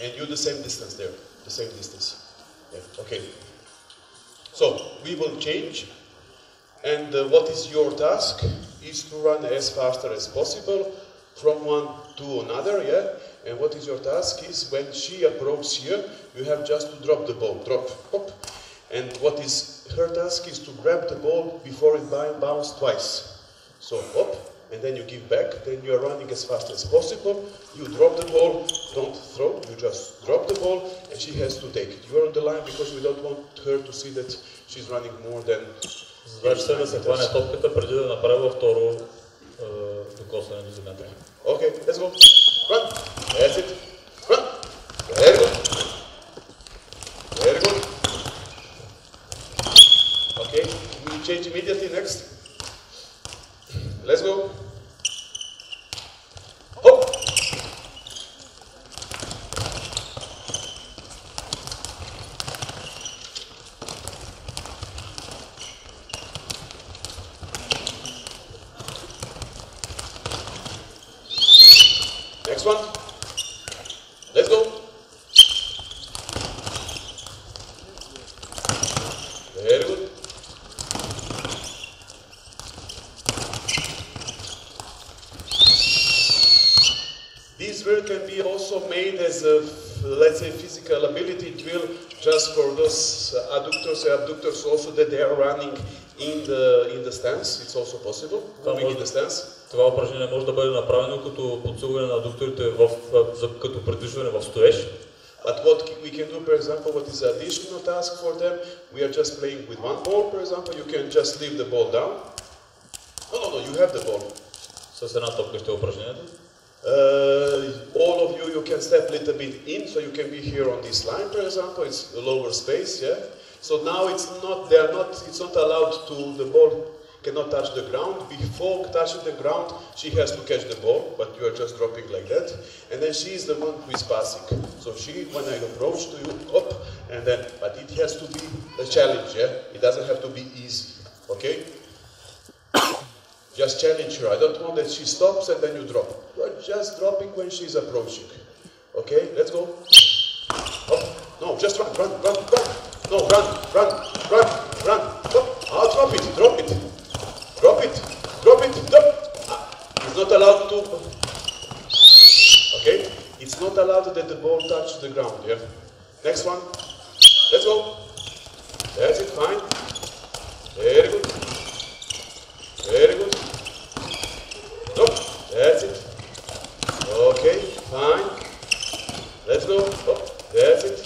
And you the same distance there. The same distance. Yeah. Okay. So, we will change. And what is your task is to run as fast as possible from one to another, And what is your task is when she approaches here, you have just to drop the ball, drop, hop. And what is her task is to grab the ball before it bounces twice. So hop, and then you give back, then you are running as fast as possible. You drop the ball, don't throw, you just drop the ball, and she has to take it. You are on the line because we don't want her to see that she's running more than... Задача се да се хване топката преди да направи второ докосване до земята. Okay, let's go. Run. That's it. Run. Very good. Very good. Okay, we change immediately next. Let's go. Hop. Next one. Let's go. Very good. This drill can be also made as a, let's say, physical ability drill just for those adductors and abductors also that they are running in the stance. It's also possible, moving in the stance. Това упражнение може да бъде направено като подсилване на адукторите като придвижване в стоеж. But what we can do, for example, what is an additional task for them, we are just playing with one ball, for example, you can just leave the ball down. No, you have the ball. С една топка ще е упражнението. All of you can step a little bit in, so you can be here on this line, for example, it's a lower space, yeah? So now it's not allowed to, the ball cannot touch the ground. Before touching the ground, she has to catch the ball, but you are just dropping like that. And then she is the one who is passing. So she, when I approach to you, up, and then, but it has to be a challenge, yeah? It doesn't have to be easy, okay? Just challenge her. I don't want that she stops and then you drop. You are just dropping when she is approaching. Okay, let's go. Up. No, just run. No, run. Stop. I'll drop it. Drop it. It's not allowed to. Okay, it's not allowed that the ball touch the ground. Yeah. Next one. Let's go. That's it. Fine. Very good. Nope. That's it. Okay. Fine. Let's go. Oh, that's it.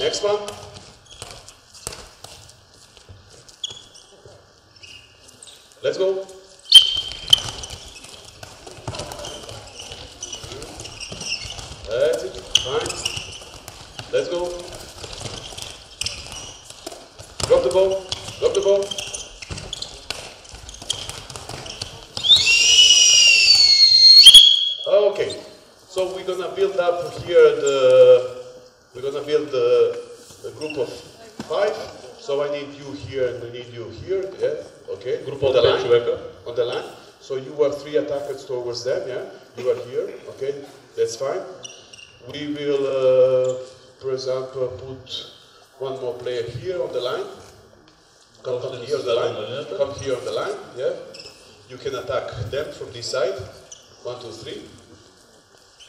Next one. Let's go. That's it. Fine. Let's go. Drop the ball. Okay. So we're gonna build up here the group of 5. So I need you here and I need you here. Yeah. Okay. Group on the line. On the line. So you are 3 attackers towards them. Yeah. You are here. Okay. That's fine. We will, for example, put one more player here on the line. Come here on the line. Come here on the line. Yeah. You can attack them from this side. 1, 2, 3.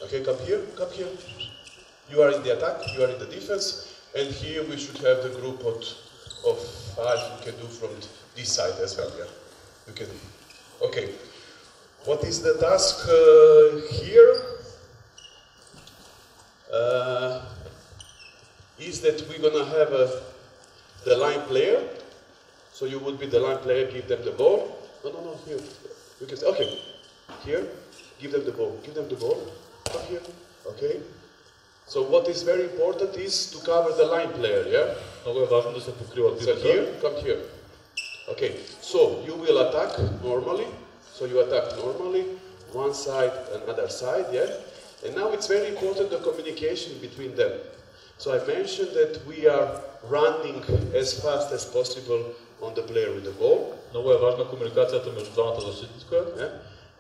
Okay, come here. You are in the attack, you are in the defense, and here we should have the group of 5 you can do from this side as well. Yeah, you can. Okay, what is the task here? Is that we're gonna have the line player. So you would be the line player, give them the ball. No, here. You can say, okay, here, give them the ball. Come here, okay. So what is very important is to cover the line player, yeah? Много е важно да се покриват So here, come here. Okay, so you will attack normally. So you attack normally, one side, another side, yeah? And now it's very important the communication between them. So I mentioned that we are running as fast as possible on the player with the ball. Много е важна комуникацията между двамата защитника. Yeah?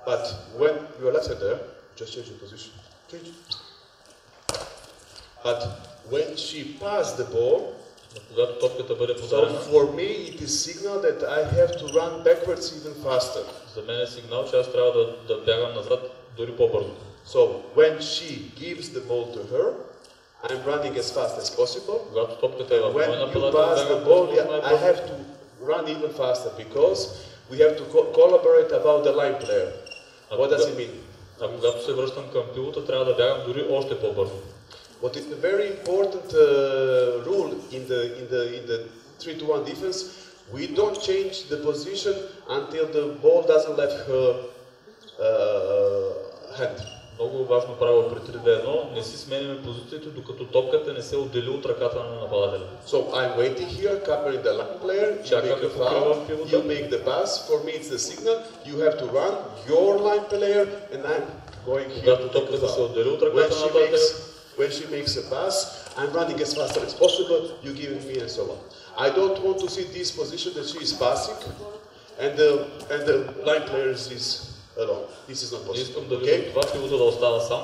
But when you are left there, just change the position. Change. But when she passed the ball, когато топката бъде so подадена, for me it is signal that I have to run backwards even faster. за мен е сигнал, че аз трябва да бягам назад дори по-бързо. So when she gives the ball to her, I'm running as fast as possible. Когато топката е в моя When you нападател, pass the бягам ball, възможно I най-бързо. have to run even faster because we have to collaborate about the line player. What does it mean? А когато се връщам към пилота, трябва да бягам дори още по-бързо. What is the very important rule in the 3-to-1 defense? We don't change the position until the ball doesn't leave her hand. Много важно правило при 3-2-1, не си сменяме позициите, докато топката не се отдели от ръката на нападателя. So I'm waiting here, covering the line player, you make a foul, you make the pass, for me it's the signal, you have to run your line player, and I'm going here to take the foul. When she makes a pass, I'm running as fast as possible, you give me and so on. I don't want to see this position that she is passing, and the line player is alone. This is not possible. Не искам да видя това пилота да остава сам,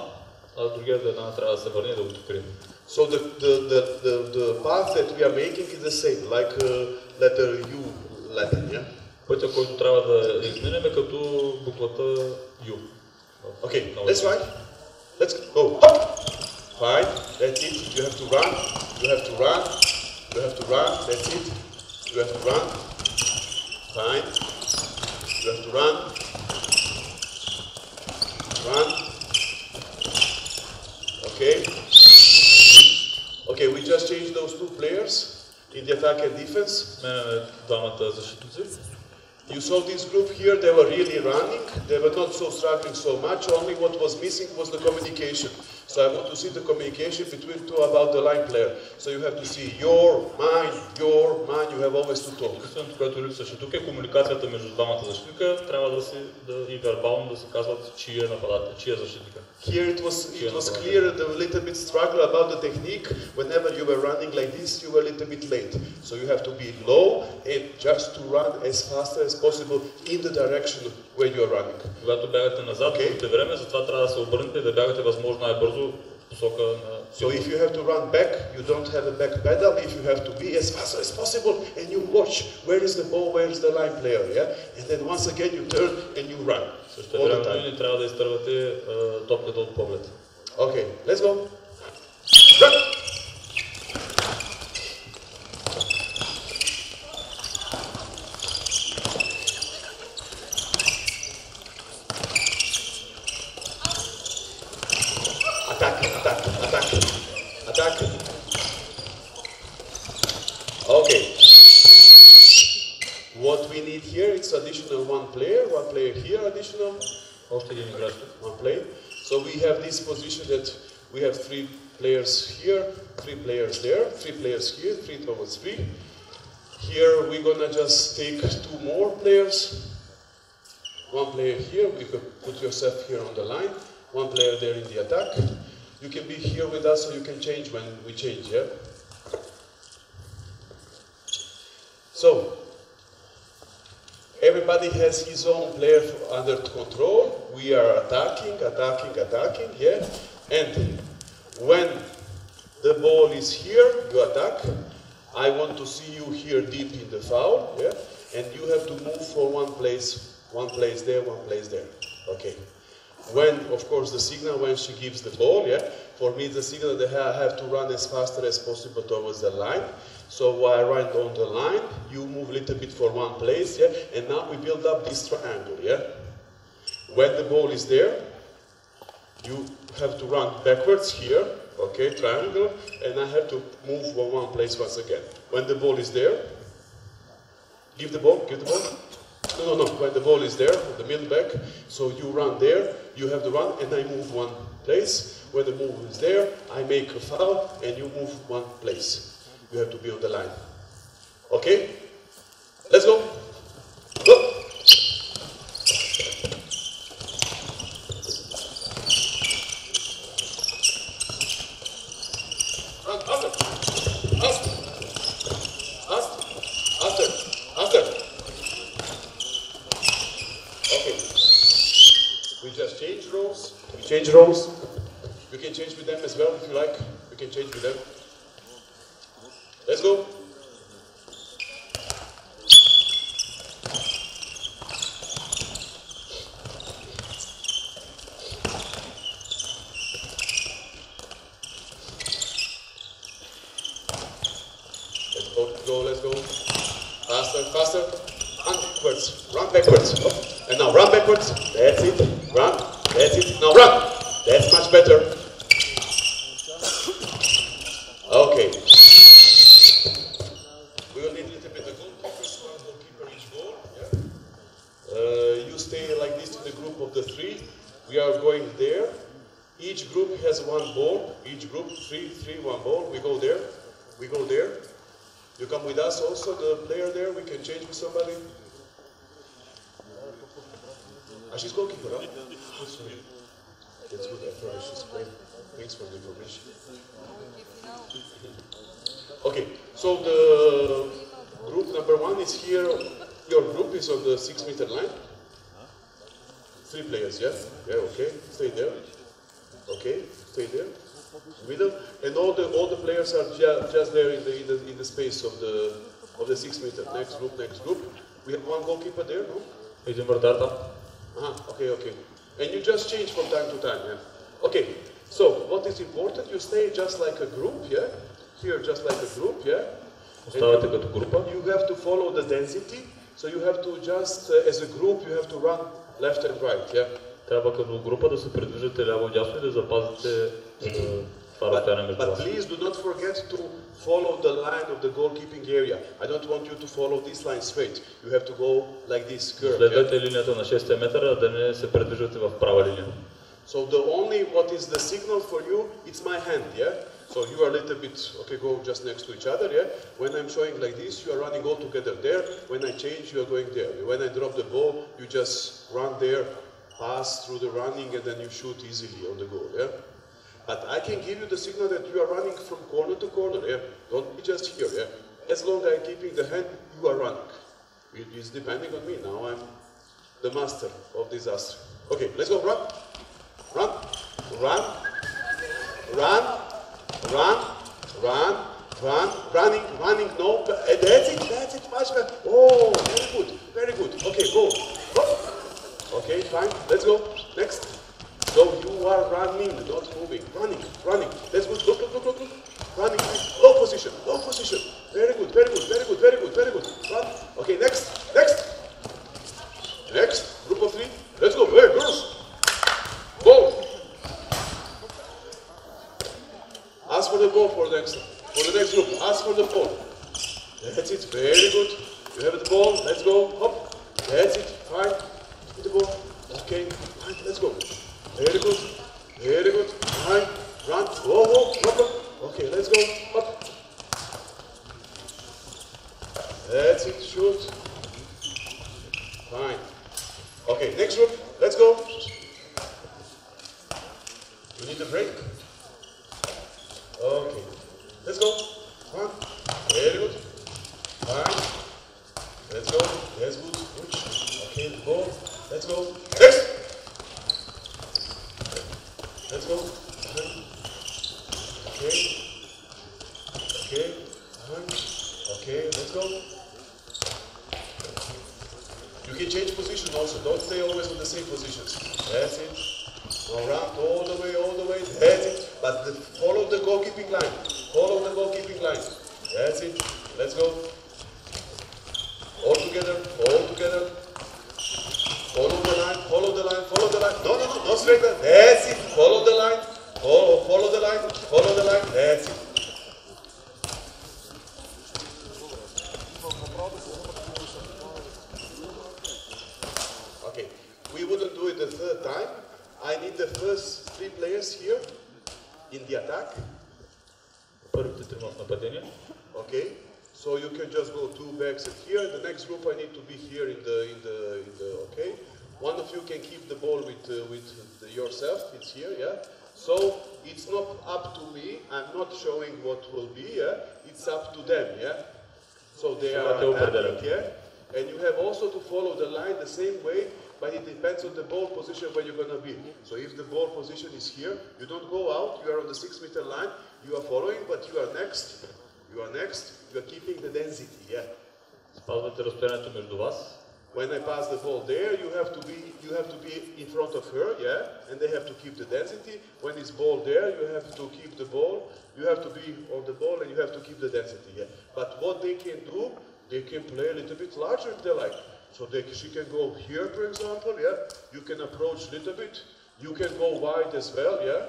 а другия веднага трябва да се върне и да го покрие. So the path that we are making is the same, like letter U Latin, yeah? Пътя, който трябва да изминем е като буквата U. Okay, let's try. Let's go. Fine, that's it. You have to run. That's it. You have to run. Fine. You have to run. Run. Okay. Okay, we just changed those two players in the attack and defense. You saw this group here, they were really running, they were not so struggling so much, only what was missing was the communication. So I want to see the communication between two about the line player. So you have to see your, mine, you have always to talk. Единственото, което липсваше тук е комуникацията между двамата защитника. Трябва да и вербално да се казват чия нападател, чия защитника. Here it was clear the little bit struggle about the technique. Whenever you were running like this, you were a little bit late. So you have to be low and just to run as fast as possible in the direction where you are running. Когато бягате назад, губите време, затова трябва да се обърнете и да бягате възможно най-бързо в посока на... So if you have to run back, you don't have a back pedal. If you have to be as fast as possible and you watch where is the ball, where is the line player, yeah? And then once again you turn and you run. Също време трябва да изтървате топката от поглед. Okay, let's go. Run! Attack. Okay. What we need here is additional one player here, additional. One player. So we have this position that we have 3 players here, 3 players there, 3 players here, 3 towards 3. Here we're gonna just take 2 more players. 1 player here, we could put yourself here on the line. 1 player there in the attack. You can be here with us so you can change when we change, yeah? So, everybody has his own player under control. We are attacking, yeah? And when the ball is here, you attack. I want to see you here deep in the foul, yeah? And you have to move for one place there, one place there, okay? When, of course, the signal when she gives the ball, yeah, for me the signal that I have to run as faster as possible towards the line. So while I run on the line, you move a little bit for one place, yeah, and now we build up this triangle, yeah. When the ball is there, you have to run backwards here, okay, triangle, and I have to move for one place once again. When the ball is there, give the ball. No. When the ball is there, the middle back, so you run there, you have to run, and I move one place. When the move is there, I make a foul, and you move one place. You have to be on the line. Okay? Let's go. Go. Run, faster. Okay. We just change roles. You can change with them as well if you like. You can change with them. Let's go. Let's go. Faster. Run backwards. Oh. And now run backwards. That's it. Run. That's it. Now run. That's much better. Okay. We will need a little bit of goalkeepers, 1 goalkeeper each goal. Yeah? You stay like this in the group of the 3. We are going there. Each group has 1 ball. Each group, 3, 1 ball. We go there. You come with us also, the player there. We can change with somebody. She's goalkeeper, huh? That's good information. Thanks for the information. Okay, so the group number 1 is here. Your group is on the 6-meter line. 3 players, yeah? Yeah, okay. Stay there. Okay, stay there. Middle, and all the players are just there in the space of the 6-meter. Next group. We have 1 goalkeeper there, no? Okay. And you just change from time to time, yeah? Okay, so what is important? You stay just like a group, yeah? Here, just like a group, yeah? You have to follow the density, so you have to just, as a group, you have to run left and right, yeah? Трябва като група да се придвижите ляво-дясно и да запазите това разстояние между вас. But please do not forget to follow the line of the goalkeeping area. I don't want you to follow this line straight. You have to go like this curve. Следвайте линията на 6 метра, да не се придвижвате в права линия. So the only what is the signal for you, it's my hand, yeah? So you are a little bit, okay, go just next to each other, yeah? When I'm showing like this, you are running all together there. When I change, you are going there. When I drop the ball, you just run there, pass through the running, and then you shoot easily on the goal, yeah? But I can give you the signal that you are running from corner to corner, yeah? Don't be just here, yeah? As long as I'm keeping the hand, you are running. It is depending on me. Now I'm the master of disaster. Okay, let's go, run. Run, run, run, run, run, run, running, no, that's it, much better. Oh, very good, okay, go. Okay, fine, let's go, next. So you are running, not moving, running, let's go, look, running, low position, very good, run, okay, next, group of 3, let's go, hey, girls. Go! Ask for the ball for the next group. Ask for the ball. That's it. Very good. You have the ball. Let's go. Hop. That's it. Fine. Get the ball. Okay. Fine. Let's go. Very good. Fine. Run. Whoa. Okay. Let's go. Hop. That's it. Shoot. Fine. Okay. Next group. Let's go. You need a break? Okay. Let's go. One. Very good. Fine. Let's go. That's good. Okay, go. Let's go. Next. Let's go. Okay. Fine. Okay, let's go. You can change position also. Don't stay always on the same positions. That's it. Around all the way, that's it. But follow the goalkeeping line. That's it. Let's go. All together. Follow the line. No, straight line. That's it. Follow the line. Follow the line. That's it. Okay. We wouldn't do it the third time. I need the first 3 players here in the attack. Okay, so you can just go 2 backs at here. The next group I need to be here in the okay. One of you can keep the ball with yourself. It's here, yeah. So it's not up to me. I'm not showing what will be, yeah. It's up to them, yeah. So they are attacking, yeah. And you have also to follow the line the same way. But it depends on the ball position where you're going to be. So if the ball position is here, you don't go out, you are on the 6-meter line, you are following, but you are next, you are keeping the density, yeah. Спазвате разстоянието между вас. When I pass the ball there, you have to be in front of her, yeah, and they have to keep the density. When it's ball there, you have to keep the ball, you have to be on the ball, and you have to keep the density, yeah. But what they can do, they can play a little bit larger if they like. So she can go here, for example, yeah. You can approach a little bit. You can go wide as well, yeah.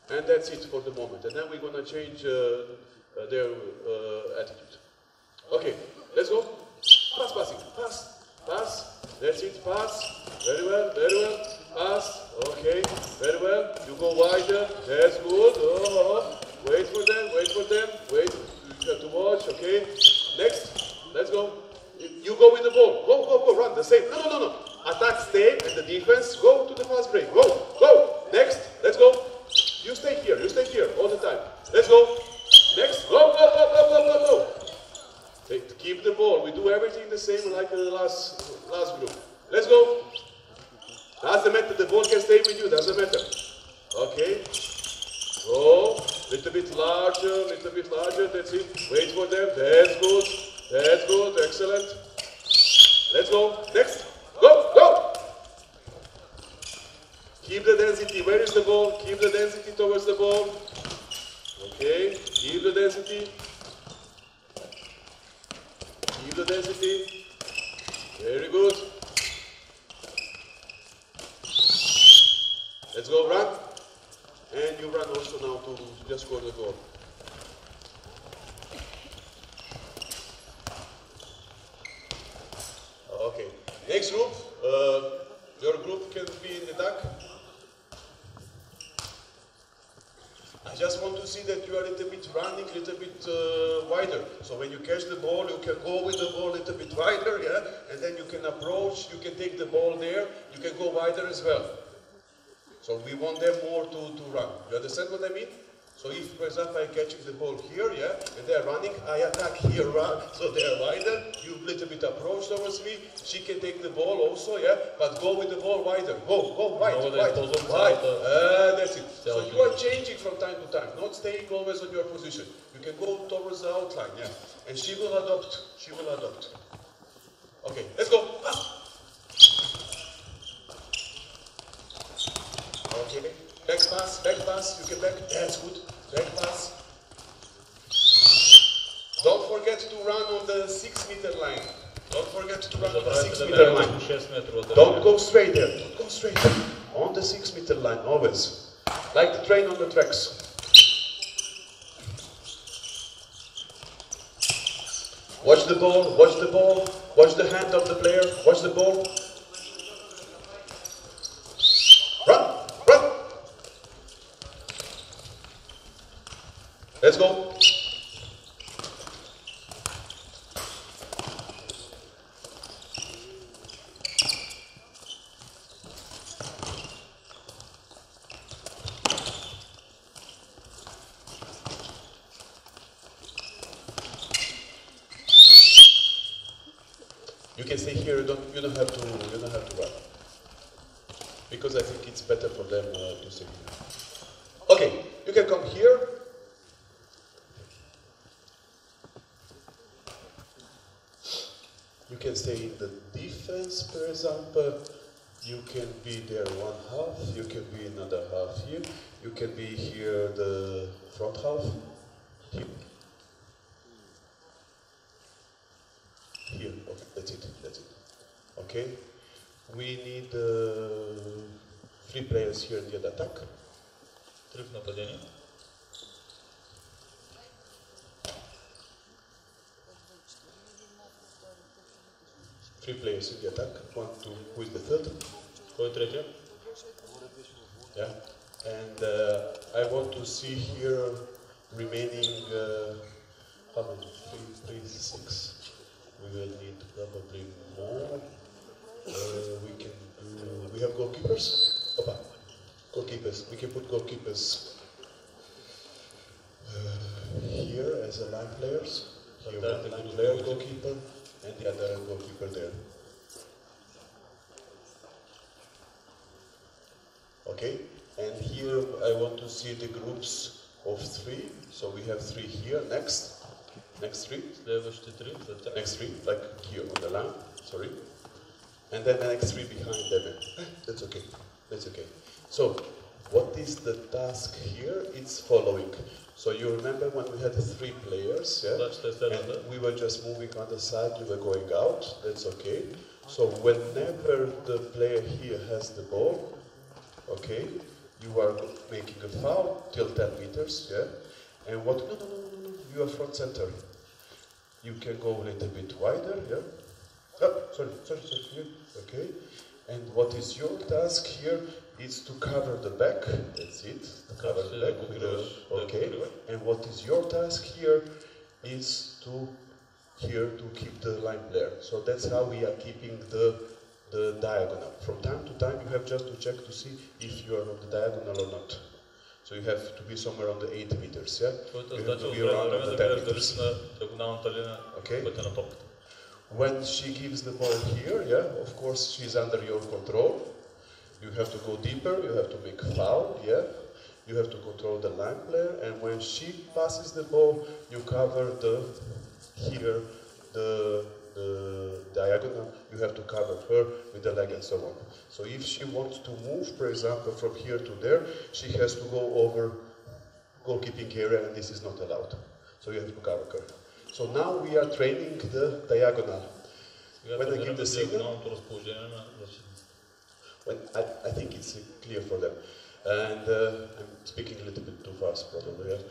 And that's it for the moment. And then we're going to change their attitude. Okay, let's go. Passing. Pass. That's it, pass. Very well. Pass. Okay, very well. You go wider. That's good. Wait for them. Wait. You have to watch, okay. Next. Let's go. You go with the ball. Go. Run. The same. No. Attack, stay, and the defense. Go to the fast break. Go. Next. Let's go. You stay here all the time. Let's go. Next. Go. Keep the ball. We do everything the same like in the last group. Let's go. Doesn't matter. The ball can stay with you. Doesn't matter. Okay. Go. Little bit larger. That's it. Wait for them. That's good. Excellent. Let's go. Next. Go. Keep the density. Where is the ball? Keep the density towards the ball. Okay. Keep the density. Very good. Let's go, run. And you run also now to just score the goal. Okay. Next group. Your group can be in the attack. I just want to see that you are a little bit running, a little bit wider. So when you catch the ball, you can go with the ball a little bit wider, yeah? And then you can approach, you can take the ball there, you can go wider as well. So we want them more to run. You understand what I mean? So if, for example, I'm catching the ball here, yeah, and they're running, I attack here, run, so they're wider, you a little bit approach towards me, she can take the ball also, yeah, but go with the ball wider, go wide, that's it. So you are changing from time to time, not staying always on your position. You can go towards the outline, yeah, and she will adopt. Okay, let's go. Okay, back pass, you can back, that's good. Back pass. Don't forget to run on the 6 meter line. Don't forget to run on the 6 meter line. Don't go straight there. Don't go straight there. On the 6 meter line, always. Like the train on the tracks. Watch the ball, watch the ball. Watch the hand of the player. Watch the ball. Let's go. You can stay here. You don't have to run, because I think it's better for them to stay here. Okay, you can come here. You can stay in the defense, for example. You can be there one half, you can be another half here. You can be here the front half. Here, okay, that's it. Okay, we need 3 players here in the attack. 3 в нападение. Three players in the attack. 1, 2. Who is the third? Кой е третия? Yeah. And I want to see here remaining. How many? 3, 6. We will need probably more. We can do. We have goalkeepers. Opa. Goalkeepers. We can put goalkeepers here as a line players. Here one line player, goalkeeper. And the other goalkeeper there. Okay, and here I want to see the groups of 3. So we have 3 here. Next 3. Next 3, like here on the line. Sorry. And then the next 3 behind them. That's okay. That's okay. So what is the task here? It's following. So you remember when we had 3 players, yeah? And we were just moving on the side, we were going out, that's okay. So whenever the player here has the ball, okay, you are making a foul till 10 meters, yeah? And what, no, you are front center. You can go a little bit wider, yeah? Oh, sorry, here, okay. And what is your task here? Is to cover the back, that's it, to cover the back with the, okay, and what is your task here is to keep the line player. So that's how we are keeping the diagonal. From time to time you have just to check to see if you are on the diagonal or not. So you have to be somewhere on the 8 meters, yeah? You have to be around on the 10 meters. Okay? When she gives the ball here, yeah, of course she's under your control. You have to go deeper, you have to make a foul, yeah? You have to control the line player, and when she passes the ball, you cover the diagonal, you have to cover her with the leg and so on. So if she wants to move, for example, from here to there, she has to go over goalkeeping area, and this is not allowed. So you have to cover her. So now we are training the diagonal. When I give the signal, when I think it's clear for them. And I'm speaking a little bit too fast, probably. Yeah?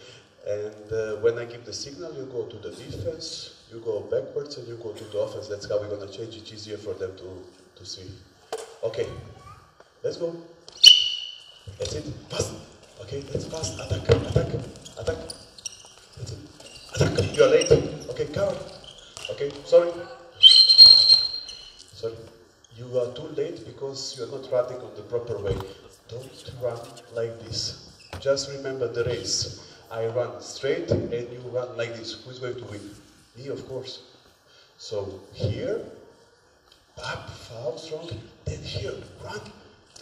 And when I give the signal, you go to the defense, you go backwards, and you go to the offense. That's how we're going to change it, easier for them to see. Okay, let's go. That's it. Fast. Okay, let's fast. Attack, attack, attack. That's it. Attack. You are late. Okay, cover. Okay, sorry. Sorry. You are too late because you are not running on the proper way. Don't run like this. Just remember the race. I run straight and you run like this. Who's going to win? Me, of course. So here, up, foul, strong. Then here, run.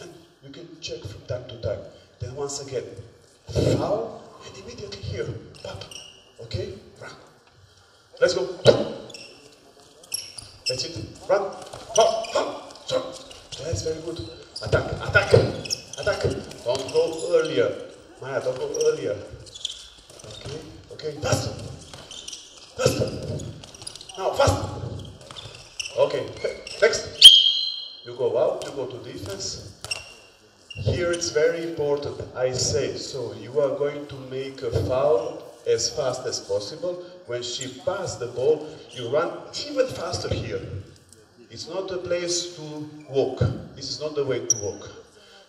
And you can check from time to time. Then once again, foul, and immediately here, up. Okay, run. Let's go. That's it. Run. Foul, foul, strong. That's very good. Attack, attack, attack. Don't go earlier. Maya, don't go earlier. Okay, okay, faster. Faster. Now, fast. Okay, next. You go out, you go to defense. Here it's very important, I say, so you are going to make a foul as fast as possible. When she passes the ball, you run even faster here. It's not a place to walk. This is not the way to walk.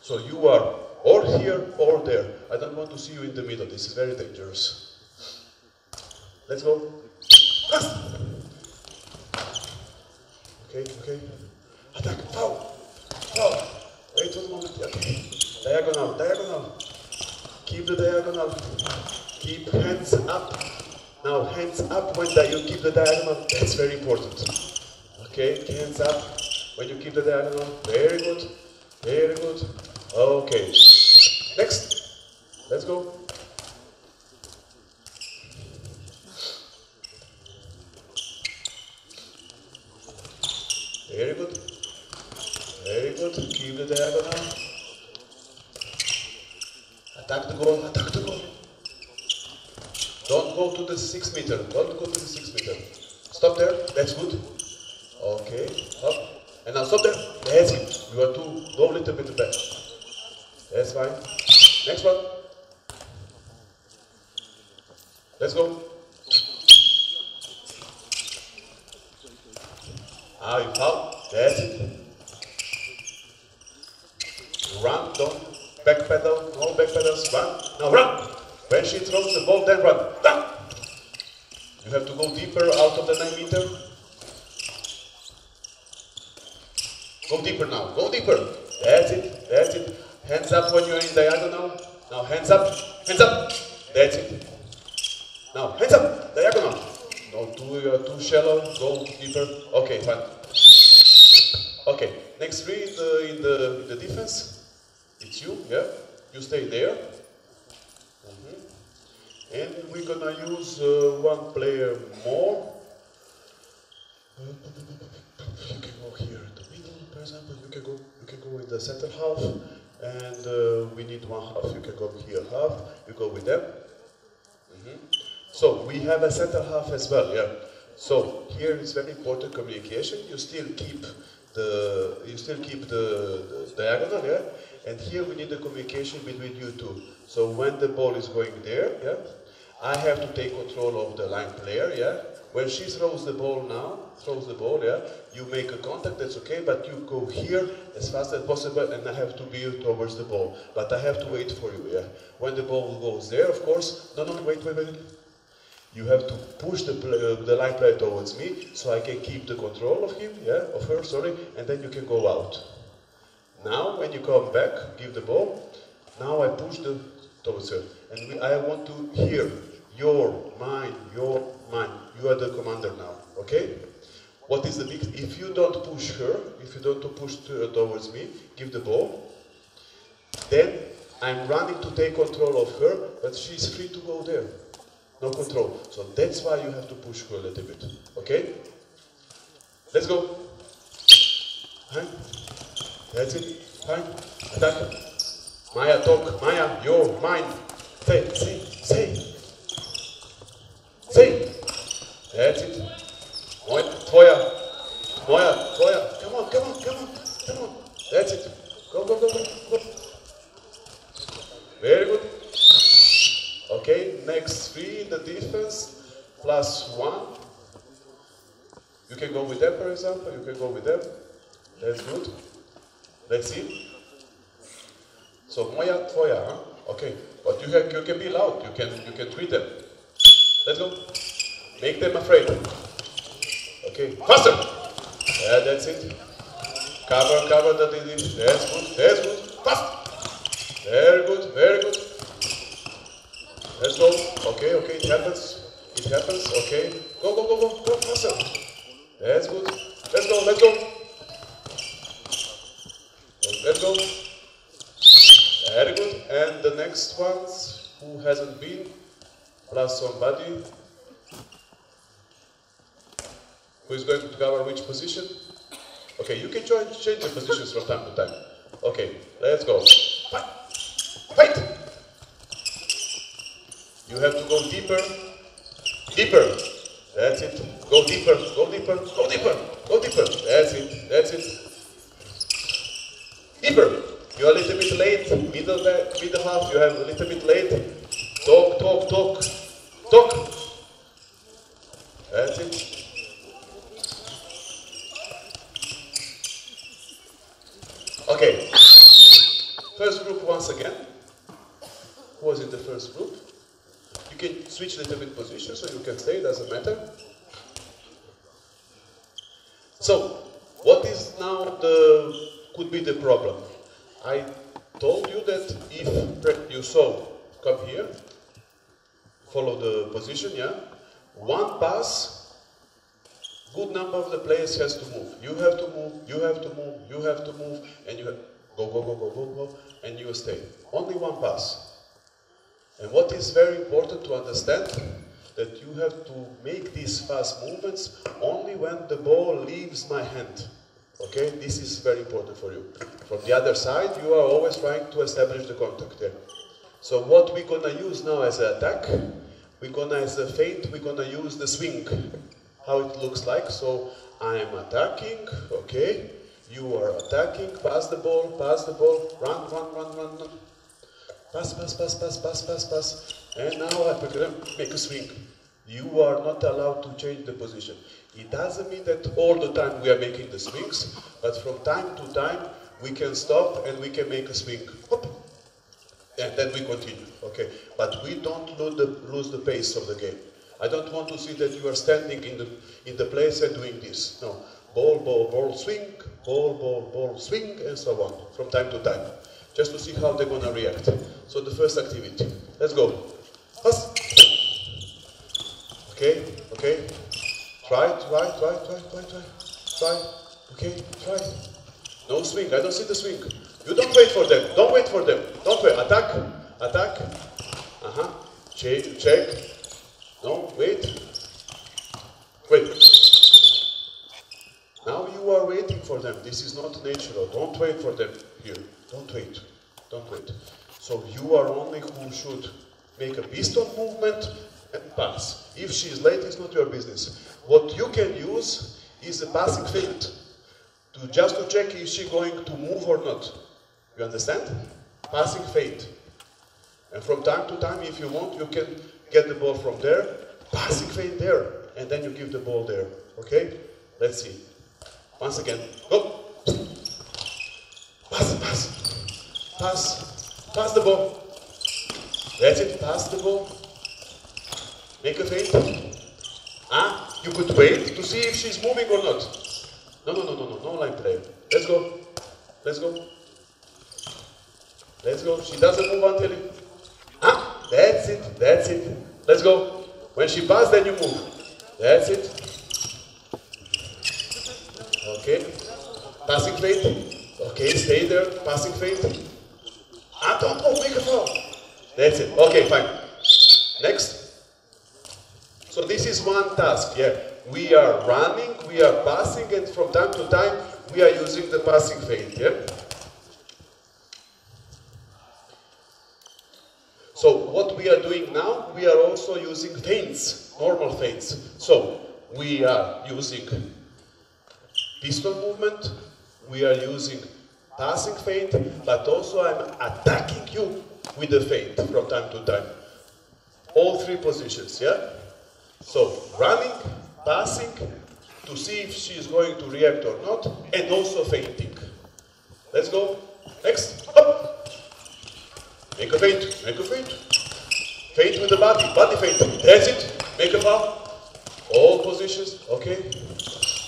So you are or here or there. I don't want to see you in the middle. This is very dangerous. Let's go. Fast. Okay, okay. Attack, foul, foul. Wait 1 moment, okay. Diagonal, diagonal. Keep the diagonal. Keep hands up. Now hands up when you keep the diagonal. That's very important. Okay, hands up when you keep the diagonal. Very good, very good. Okay, next. Let's go. Very good. Very good. Keep the diagonal. Attack the goal. Attack the goal. Don't go to the 6 meter. Don't go to the 6 meter. Stop there. That's good. Okay. Up. And now stop there. That's it. You are too. Go a little bit back. That's fine. Next one. Let's go. Ah, you foul. That's it. Run, don't back pedal, no back pedals, run. Now run! When she throws the ball, then run. Run! You have to go deeper out of the 9 meter. Go deeper now, go deeper. That's it, that's it. Hands up when you're in diagonal. Now hands up, hands up. That's it. Now hands up, diagonal. No, you're too shallow, go deeper. Okay, fine. Okay, next three in the defense. It's you, yeah? You stay there. And we're gonna use one player more. You can go here in the middle, for example. You can go in the center half, and we need one half. You can go here half. You go with them. So we have a center half as well, yeah. So here is very important communication. You still keep the diagonal, yeah. And here we need the communication between you two. So when the ball is going there, yeah, I have to take control of the line player, yeah. When she throws the ball now, yeah, you make a contact, that's okay, but you go here as fast as possible, and I have to be towards the ball. But I have to wait for you, yeah. When the ball goes there, of course, no, wait. You have to push the line player towards me, so I can keep the control of him, yeah, of her, sorry, and then you can go out. Now, when you come back, give the ball. Now I push towards her, and I want to hear your, mine. You are the commander now, okay? What is the big? If you don't push her, if you don't push towards me, give the ball. Then I'm running to take control of her, but she's free to go there. No control. So that's why you have to push her a little bit. Okay? Let's go. Fine. That's it. Fine. Attack. Maya, talk. Maya, your, mine. Say. That's it. Tvoja. Come on. That's it. Go. Very good. Okay, next 3 in the defense, +1. You can go with them, for example. You can go with them. That's good. Let's see. So moja, tvoja, huh? Okay. But you can be loud. You can tweet them. Let's go. Make them afraid. Okay. Faster. Yeah, that's it. Cover the DD. That's good. That's good. Fast. Very good. Very good. Let's go. Okay. Okay. It happens. It happens. Okay. Go. Go faster. That's good. Let's go. Let's go. Let's go. Very good. And the next ones, who hasn't been, plus somebody. Who is going to cover which position? Okay, you can change the positions from time to time. Okay, let's go. Fight! Fight! You have to go deeper. Deeper. That's it. Go deeper. Go deeper. Go deeper. Go deeper. That's it. That's it. Deeper. You're a little bit late. Middle half. You have a little bit late. Talk. That's it. Okay. First group once again. Who was in the first group? You can switch a little bit position so you can stay, doesn't matter. So, what is now could be the problem? I told you that if you saw, come here, follow the position, yeah? One pass, good number of the players has to move. You have to move, you have to move, you have to move, and you have go, and you stay. Only one pass. And what is very important to understand, that you have to make these fast movements only when the ball leaves my hand. Okay, this is very important for you. From the other side, you are always trying to establish the contact there. So what we're gonna use now as an attack, as a feint, we're gonna use the swing. How it looks like. So I'm attacking, okay, you are attacking, pass the ball, run. Pass. And now I'm gonna make a swing. You are not allowed to change the position. It doesn't mean that all the time we are making the swings, but from time to time we can stop and we can make a swing. Hop. And then we continue, okay? But we don't lose the pace of the game. I don't want to see that you are standing in the place and doing this. No. Ball, swing, ball, swing, and so on, from time to time. Just to see how they're gonna react. So the first activity. Let's go. Pass. Okay. Try. Okay, try. No swing, I don't see the swing. You don't wait for them. Don't wait. Attack. Check. No, wait. Now you are waiting for them. This is not natural. Don't wait for them here. Don't wait. So you are only who should make a pistol movement and pass. If she is late, it's not your business. What you can use is a passing feint. Just to check if she going to move or not. You understand? Passing feint. And from time to time, if you want, you can get the ball from there, passing feint there, and then you give the ball there. Okay? Let's see. Once again, go. Pass the ball. That's it, pass the ball. Make a feint. You could wait to see if she's moving or not. No line player. Let's go. She doesn't move until it. That's it. Let's go. When she passes, then you move. That's it. Okay. Passing feint. Okay, stay there. Passing feint. Don't move, make a foul. That's it. Okay, fine. Next. So this is one task, yeah. We are running, we are passing, and from time to time, we are using the passing feint, yeah. So what we are doing now, we are also using feints, normal feints. So we are using pistol movement, we are using passing feint, but also I'm attacking you with the feint from time to time. All three positions, yeah? So, running, passing, to see if she is going to react or not, and also feinting. Let's go. Next. Up. Make a feint. Make a feint. Feint with the body. Body feint. That's it. Make a foul. All positions. Okay.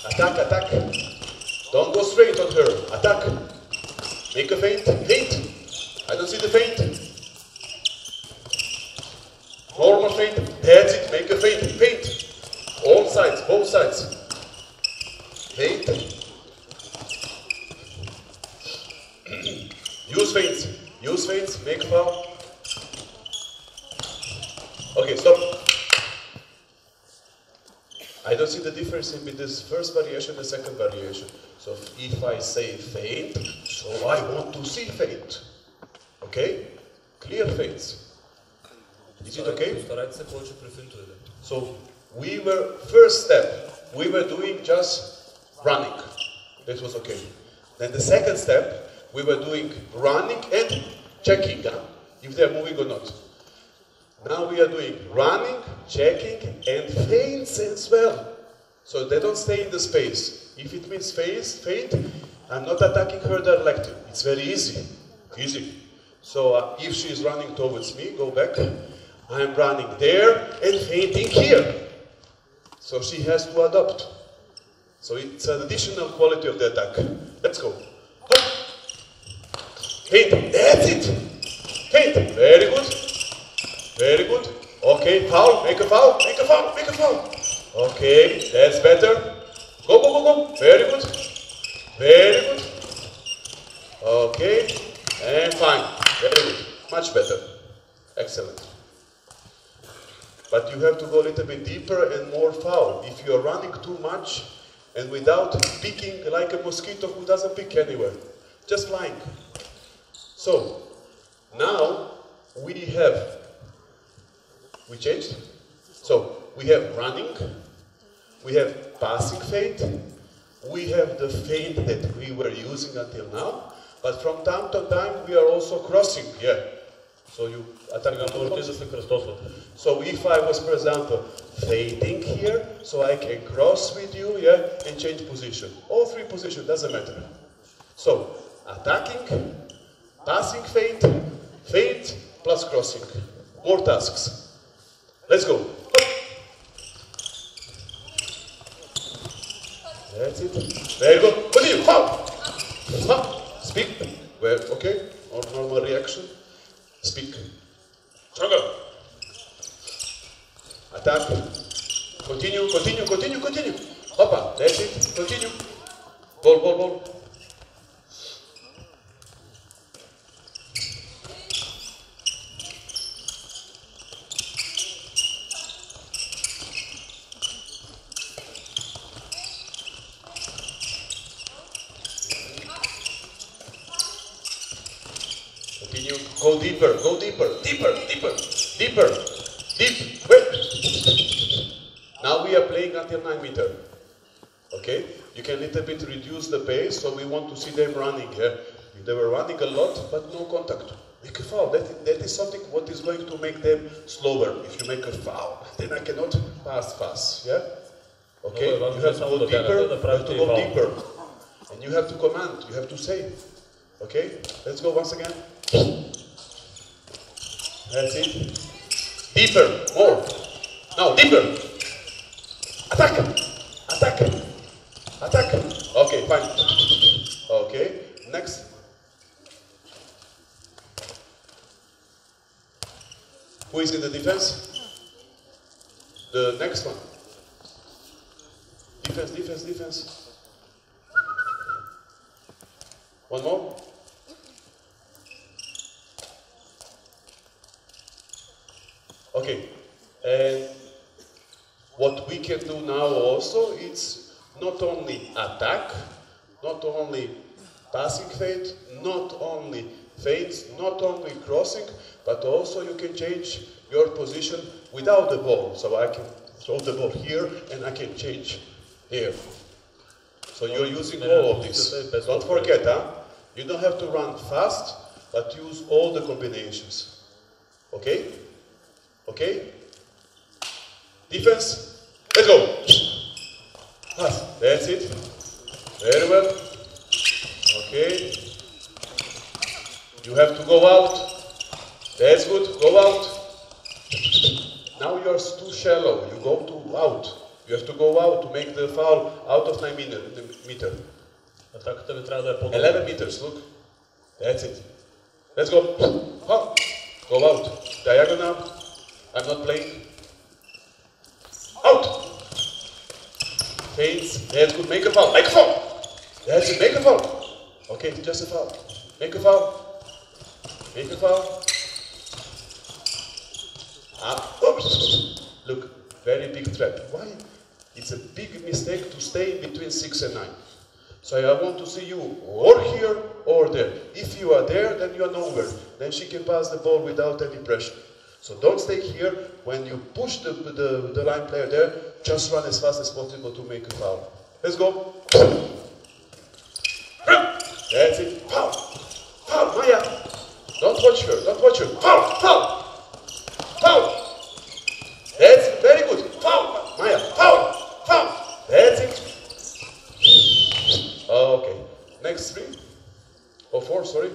Attack, attack. Don't go straight on her. Attack. Make a feint. Feint. I don't see the feint. Normal feint. That's it. Make a feint. Feint. All sides. Both sides. Feint. Use feints. Use feints. Make a foul. Okay, stop. I don't see the difference in this first variation and the second variation. So if I say feint, so I want to see feint. Okay? Clear feints. Is it okay? So we were, first step, we were doing just running. That was okay. Then the second step, we were doing running and checking if they are moving or not. Now we are doing running, checking, and feints as well. So they don't stay in the space. If it means feint, I'm not attacking her directly. It's very easy. Easy. So if she is running towards me, go back. I'm running there and feinting here. So she has to adopt. So it's an additional quality of the attack. Let's go. Feint. That's it. Feint. Very good. Very good. Okay, foul. Make a foul. Make a foul. Make a foul. Okay, that's better. Go, go, go, go. Very good. Very good. Okay, and fine. Very good. Much better. Excellent. But you have to go a little bit deeper and more foul. If you're running too much and without picking like a mosquito who doesn't pick anywhere, just flying. So, now we changed. So, we have running, we have passing feint, we have the feint that we were using until now, but from time to time we are also crossing, yeah. So you attack. So if I was, for example, feinting here, so I can cross with you, yeah, and change position. All three positions, doesn't matter. So, attacking, passing feint, feint plus crossing. More tasks. Let's go. That's it. Very good. Continue. Foul. Speak. Well, okay. Or normal reaction. Speak. Stronger. Attack. Continue, continue, continue, continue. Hoppa. That's it. Continue. Ball, ball, ball. Go deeper, go deeper, deeper, deeper, deeper, deep. Wait. Now we are playing until 9 meters. Okay? You can a little bit reduce the pace, so we want to see them running here. They were running a lot, but no contact. Make a foul. That is something what is going to make them slower. If you make a foul, then I cannot pass fast. Yeah? Okay? You have to go deeper, you have to go deeper. And you have to command, you have to say. Okay? Let's go once again. That's it. Deeper, more. Now, deeper. Attack. Attack. Attack. Okay, fine. Okay, next. Who is in the defense? The next one. Defense, defense, defense. One more. Okay, and what we can do now also, it's not only attack, not only passing feint, not only feints, not only crossing, but also you can change your position without the ball. So I can throw the ball here and I can change here. So you're using all of this. Don't forget, you don't have to run fast, but use all the combinations. Okay? Okay? Defense. Let's go. Pass. That's it. Very well. Okay. You have to go out. That's good. Go out. Now you are too shallow. You go to out. You have to go out to make the foul out of 9 meter. 11 meters. Look. That's it. Let's go. Foul. Go out. Diagonal. I'm not playing. Out. Feints. That's good. Make a foul. Make a foul. That's it. Make a foul. Okay, just a foul. Make a foul. Make a foul. Oops. Look, very big trap. Why? It's a big mistake to stay between 6 and 9. So I want to see you or here or there. If you are there, then you are nowhere. Then she can pass the ball without any pressure. So don't stay here. When you push the line player there, just run as fast as possible to make a foul. Let's go. That's it. Foul. Foul, Maya. Don't watch her. Don't watch her. Foul. Foul. Foul. That's very good. Foul, Maya. Foul. Foul. That's it. Okay. Next 3. Or 4, sorry.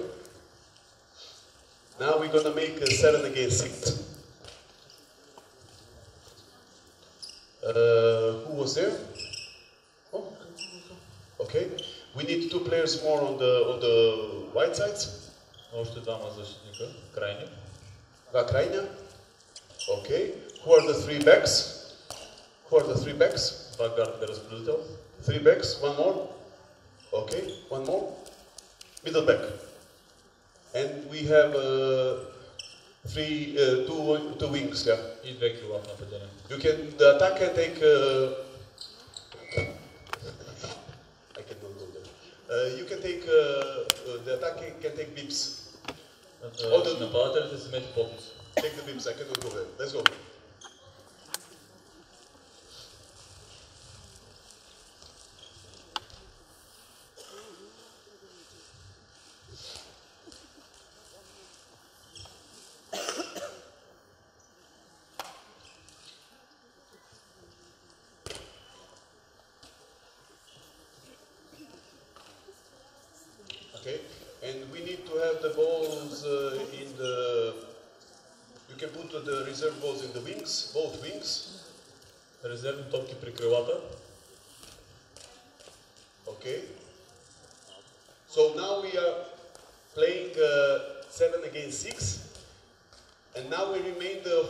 Now we're going to make a 7 against 6. Who was there? Oh, okay. We need 2 players more on the white sides. Още двама защитника, крайни. Крайня. Okay. Who are the 3 backs? Who are the 3 backs? Два гарда разпределител. 3 backs. One more. Okay. One more. Middle back. And we have 2 wings. Yeah. И 2 крила в нападение. You can. The attack can take. I cannot go there. You can take. The attack can take bips. Нападателите си мети подпис. Take the bips. I cannot go there. Let's go. Okay, and we need to have the balls in the. You can put the reserve balls in the wings, both wings. Резервни топки при крилата. Okay. So now we are playing 7 against 6, and now we remain the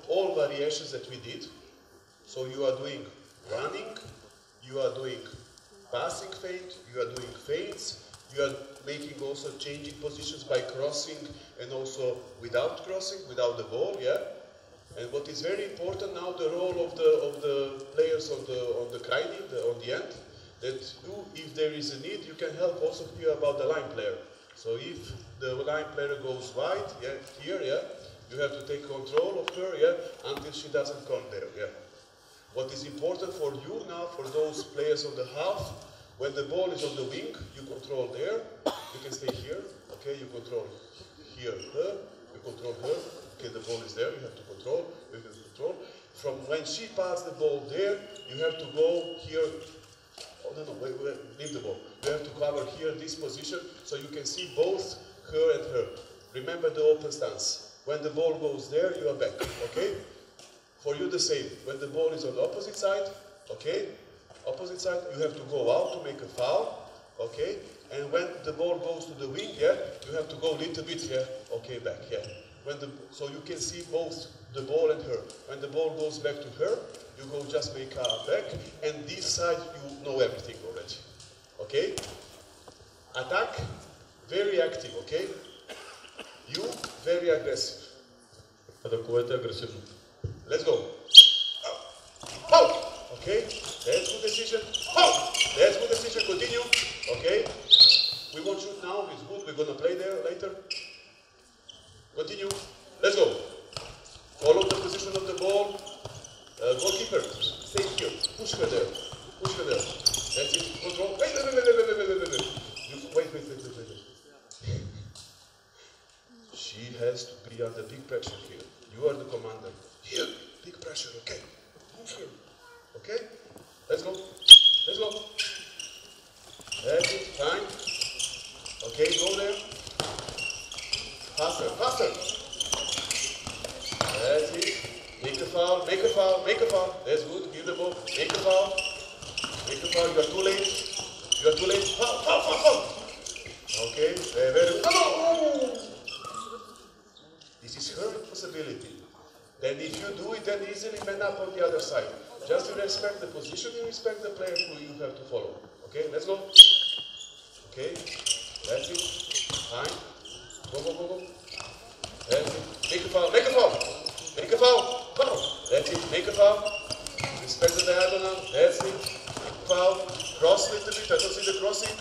all variations that we did. So you are doing running, you are doing passing feint, you are doing feints, you are making also changing positions by crossing and also without crossing, without the ball, yeah. And what is very important now, the role of the players on the krajni, on the end, that you, if there is a need, you can help also here about the line player. So if the line player goes wide, yeah, here, yeah, you have to take control of her, yeah, until she doesn't come there, yeah. What is important for you now, for those players on the half, when the ball is on the wing, you control there, you can stay here, okay, you control here, her, you control her, okay, the ball is there, you have to control, you can control. From when she passes the ball there, you have to go here, oh no, wait, leave the ball. You have to cover here this position, so you can see both her and her. Remember the open stance. When the ball goes there, you are back, okay? For you the same, when the ball is on the opposite side, okay? Opposite side, you have to go out to make a foul, okay? And when the ball goes to the wing, yeah, you have to go a little bit here, okay, back, yeah. So you can see both the ball and her. When the ball goes back to her, you go just make a back, and this side you know everything already, okay? Attack, very active, okay? You, very aggressive. Атакувайте агресивно. Let's go. Foul. Okay, that's good decision. Foul. That's good decision. Continue. Okay. We won't shoot now. It's good. We're gonna play there later. Continue. Let's go. Follow the position of the ball. Goalkeeper, stay here. Push her there. Push her there. That's it. Control. Wait. Wait. She he has to be under big pressure here. You are the commander. Here, big pressure, okay. Move here. Okay? Let's go. Let's go. That's it, fine. Okay, go there. Faster, faster. That's it. Make a foul, make a foul, make a foul. That's good. Give the ball. Make a foul. Make a foul. You are too late. You are too late. Foul, foul, foul, foul. Okay, very good. Oh! This is her responsibility. Then if you do it, then easily man up on the other side. Just to respect the position, you respect the player who you have to follow. Okay, let's go. Okay, that's it. Fine. Go, go, go, go. That's it. Make a foul, make a foul. Make a foul. Foul. That's it. Make a foul. Respect the diagonal. That's it. Foul. Cross a little bit. I don't see the crossing.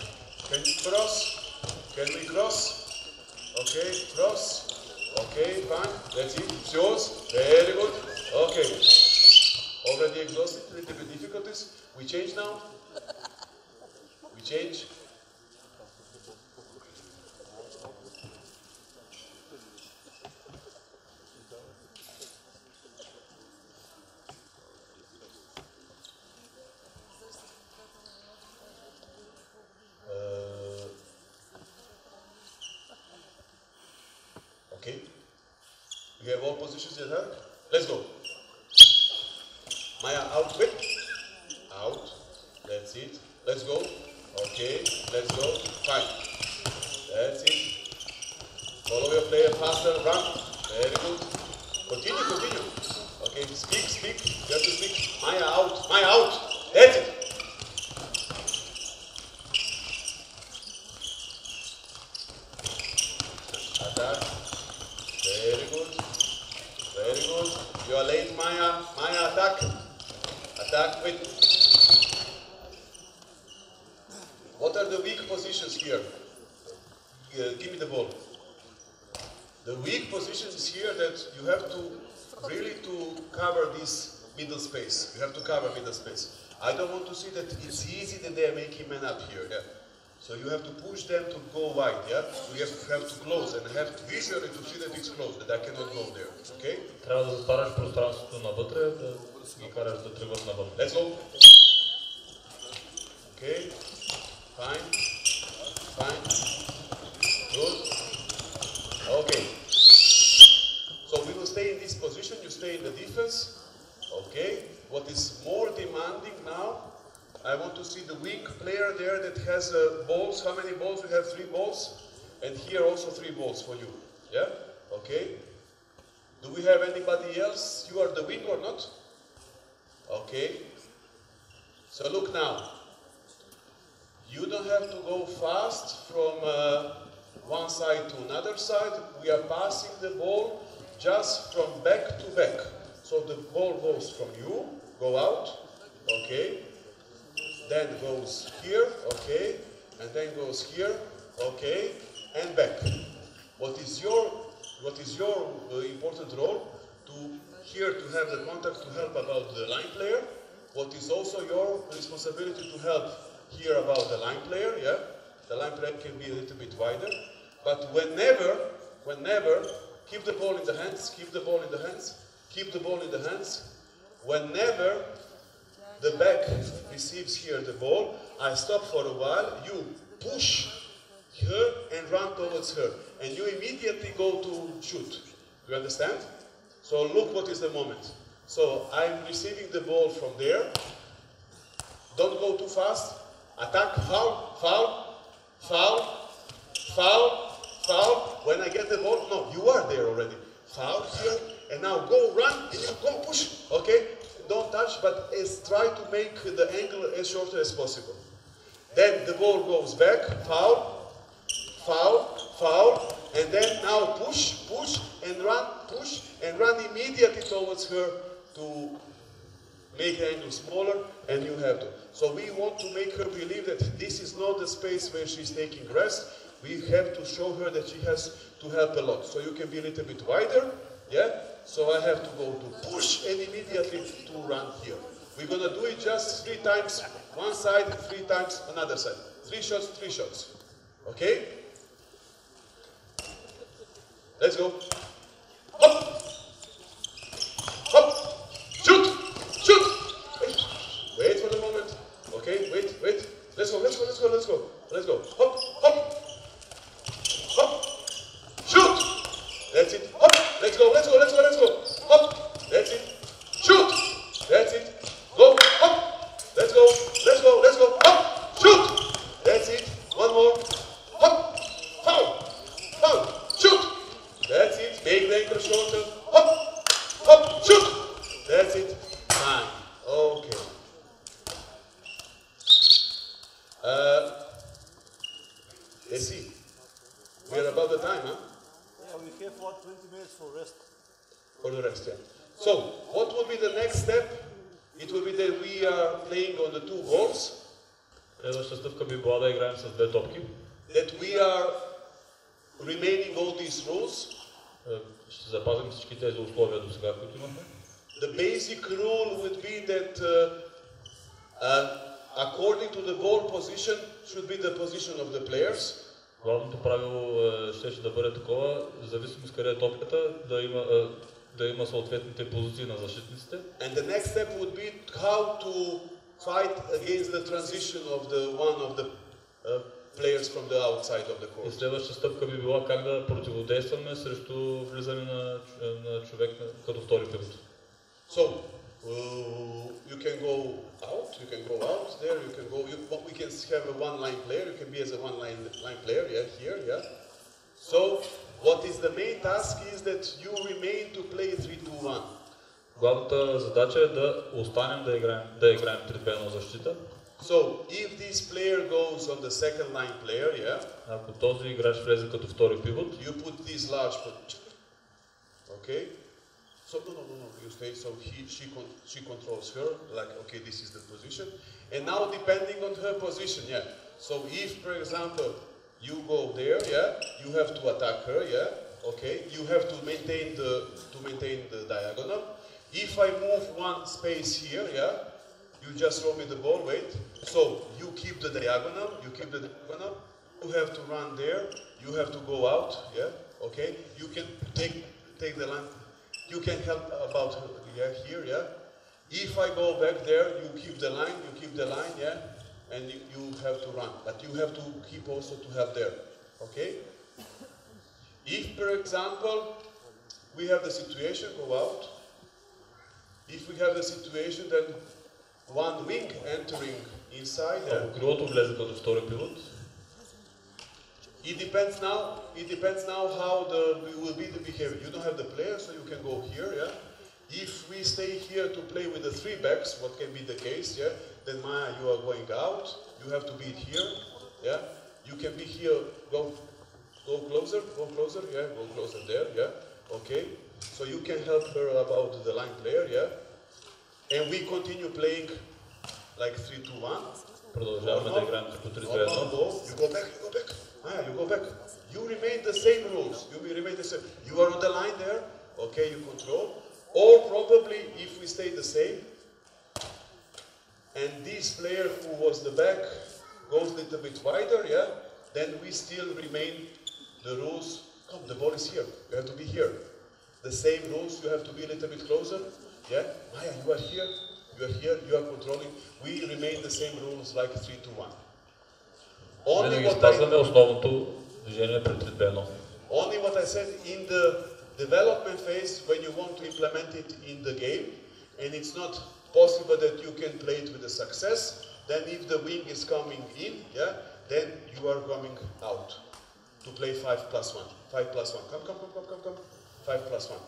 Can we cross? Can we cross? Okay, cross. Okay, fine. That's it. It's yours. Very good. Okay. Already exhausted. A little bit difficulties. We change now. We change. Okay. We have all positions in her. Let's go. Maya out quick. Out. That's it. Let's go. Okay. Let's go. Fine. That's it. Follow your player faster. Run. Very good. Continue, continue. Okay. Speak, speak. You have to speak. Maya out. Maya out. That's it. Attack. Very good. Very good. You are late, Maya. Maya, attack. Attack. Wait. What are the weak positions here? Give me the ball. The weak positions is here that you have to really to cover this middle space. You have to cover middle space. I don't want to see that it's easy that they are making men up here. Yeah? So you have to push them to go wide, yeah? You have to close and have to visually to see that it's closed, that I cannot go there, okay? Трябва да затваряш пространството навътре, да ги караш да тръгват навън. Let's go. Okay. Fine. Fine. Good. Okay. So we will stay in this position, you stay in the defense. Okay. What is more demanding now, I want to see the weak player there that has balls. How many balls? We have 3 balls. And here also 3 balls for you. Yeah? Okay. Do we have anybody else? You are the wing or not? Okay. So look now. You don't have to go fast from one side to another side. We are passing the ball just from back to back. So the ball goes from you, go out. Okay. Then goes here, okay, and then goes here, okay, and back. What is your important role? Here to have the contact to help about the line player. What is also your responsibility to help here about the line player, yeah? The line player can be a little bit wider. But whenever, keep the ball in the hands, keep the ball in the hands, keep the ball in the hands. Whenever the back receives here the ball, I stop for a while, you push her and run towards her. And you immediately go to shoot. Do you understand? So look what is the moment. So I'm receiving the ball from there. Don't go too fast. Attack, foul, foul, foul, foul, foul. When I get the ball, no, you are there already. Foul here, and now go run, and you go push, okay? Don't touch, but try to make the angle as short as possible. Then the ball goes back, foul, foul, foul, and then now push, push, and run immediately towards her to make the angle smaller, and you have to. So we want to make her believe that this is not the space where she's taking rest. We have to show her that she has to help a lot. So you can be a little bit wider, yeah? So I have to go to push and immediately to run here. We're going to do it just 3 times one side, 3 times another side. 3 shots, 3 shots. Okay? Let's go. Hop. Hop. Shoot. Shoot. Wait for the moment. Okay, wait. Let's go. Let's go. Hop. Hop. Hop. Shoot. That's it. Hop. Let's go. Hop. That's it. Shoot. That's it. Go. Hop. Let's go. Hop. Shoot. That's it. One more. Hop. Foul. Shoot. That's it. Make the ankle shorter. Hop. Hop. Shoot. That's it. Fine. Okay. Let's see. We're about the time, huh? Yeah, we have 20 minutes for rest. For the rest, yeah. So, what will be the next step? It will be that we are playing on the 2 balls. Следващата стъпка би била да играем с 2 топки. That we are remaining all these rules. Ще запазим всички тези условия до сега, които имахме. The basic rule would be that according to the ball position should be the position of the players. Главното правило ще да бъде такова, в зависимост къде е топката, да има съответните позиции на защитниците. And the next step would be how to fight against the transition of one of the players from the outside of the court. И следващата стъпка би била как да противодействаме срещу влизане на човек като втори пивот. So, you can go out there, you can go, we can have a one-line player, you can be as a one-line player, yeah, here, yeah. So, what is the main task is that you remain to play 3-2-1. Главната задача е да останем да играем 3-2-1 защита. So, if this player goes on the second line player, yeah. Ако този играч влезе като втори пивот, you put this large, okay. So no, you stay. So she controls her. Like, okay, this is the position. And now depending on her position, yeah. So if, for example, you go there, yeah, you have to attack her, yeah. Okay, you have to maintain the diagonal. If I move one space here, yeah, you just throw me the ball. Wait. So you keep the diagonal. You have to run there. You have to go out, yeah. Okay. You can take the line. You can help about here, yeah. If I go back there, you keep the line, yeah, and you have to run. But you have to keep also to have there, okay? If, for example, we have the situation, go out. If we have the situation that one wing entering inside, yeah. It depends now how will be the behavior. You don't have the player, so you can go here, yeah. If we stay here to play with the 3 backs, what can be the case, yeah, then Maya, you are going out, you have to be here, yeah. You can be here, go closer, yeah, go closer there, yeah, okay. So you can help her about the line player, yeah. And we continue playing like 3-2-1. Продължаваме да играем като 3-2-1. You go back. You go back. You remain the same rules. You are on the line there. Okay, you control. Or probably, if we stay the same, and this player who was the back goes a little bit wider, yeah, then we still remain the rules. Come, the ball is here. You have to be here. The same rules. You have to be a little bit closer. Yeah, Maya, you are here. You are controlling. We remain the same rules like 3-2-1. Only what I said in the development phase, when you want to implement it in the game, and it's not possible that you can play it with a success, then if the wing is coming in, yeah, then you are coming out to play 5+1. 5+1. Come. 5+1.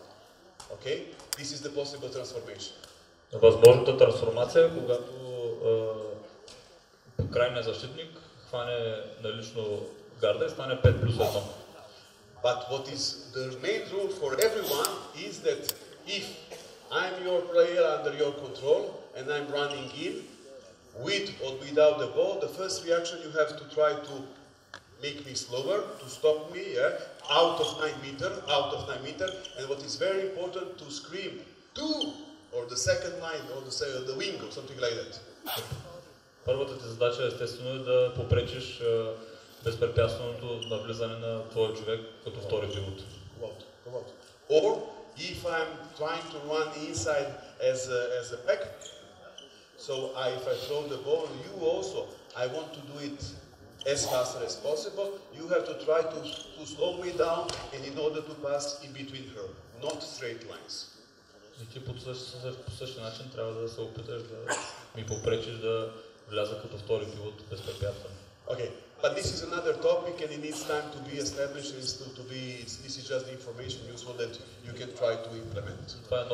Okay? This is the possible transformation. Възможната трансформация е когато крайният защитник хване налично гарда и стане 5+1. But what is the main rule for everyone is that if I'm your player under your control and I'm running in, with or without the ball, the first reaction you have to try to make me slower, to stop me, yeah, out of 9 meter, and what is very important, to scream, 2, or the second line, or the wing, or something like that. Първата ти задача естествено е да попречиш безпрепятственото навлизане на твоя човек като втори пивот. Come out. Or if I'm trying to run inside as a back, so if I throw the ball on you also, I want to do it as fast as possible. You have to try to slow me down and in order to pass in between her, not straight lines. И ти по същия начин трябва да се опиташ да ми попречиш да вляза като втори пилот безпрепятствено. Okay, but this is another topic and it needs time to be established and this is just the information useful that you can try to implement. Това е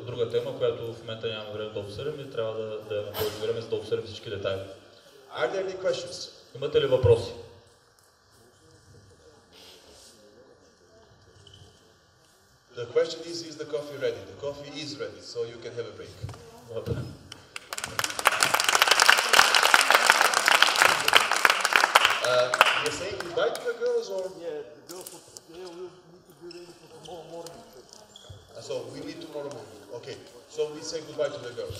друга тема, която в момента нямаме време да обсъдим и трябва да имаме повече време, за да обсъдим всички детайли. Are there any questions? Имате ли въпроси? The question is the coffee ready? The coffee is ready, so you can have a break. You're saying goodbye to the girls, or? Yeah, the girls today will need to be ready for tomorrow morning. So we meet tomorrow morning. Okay, so we say goodbye to the girls.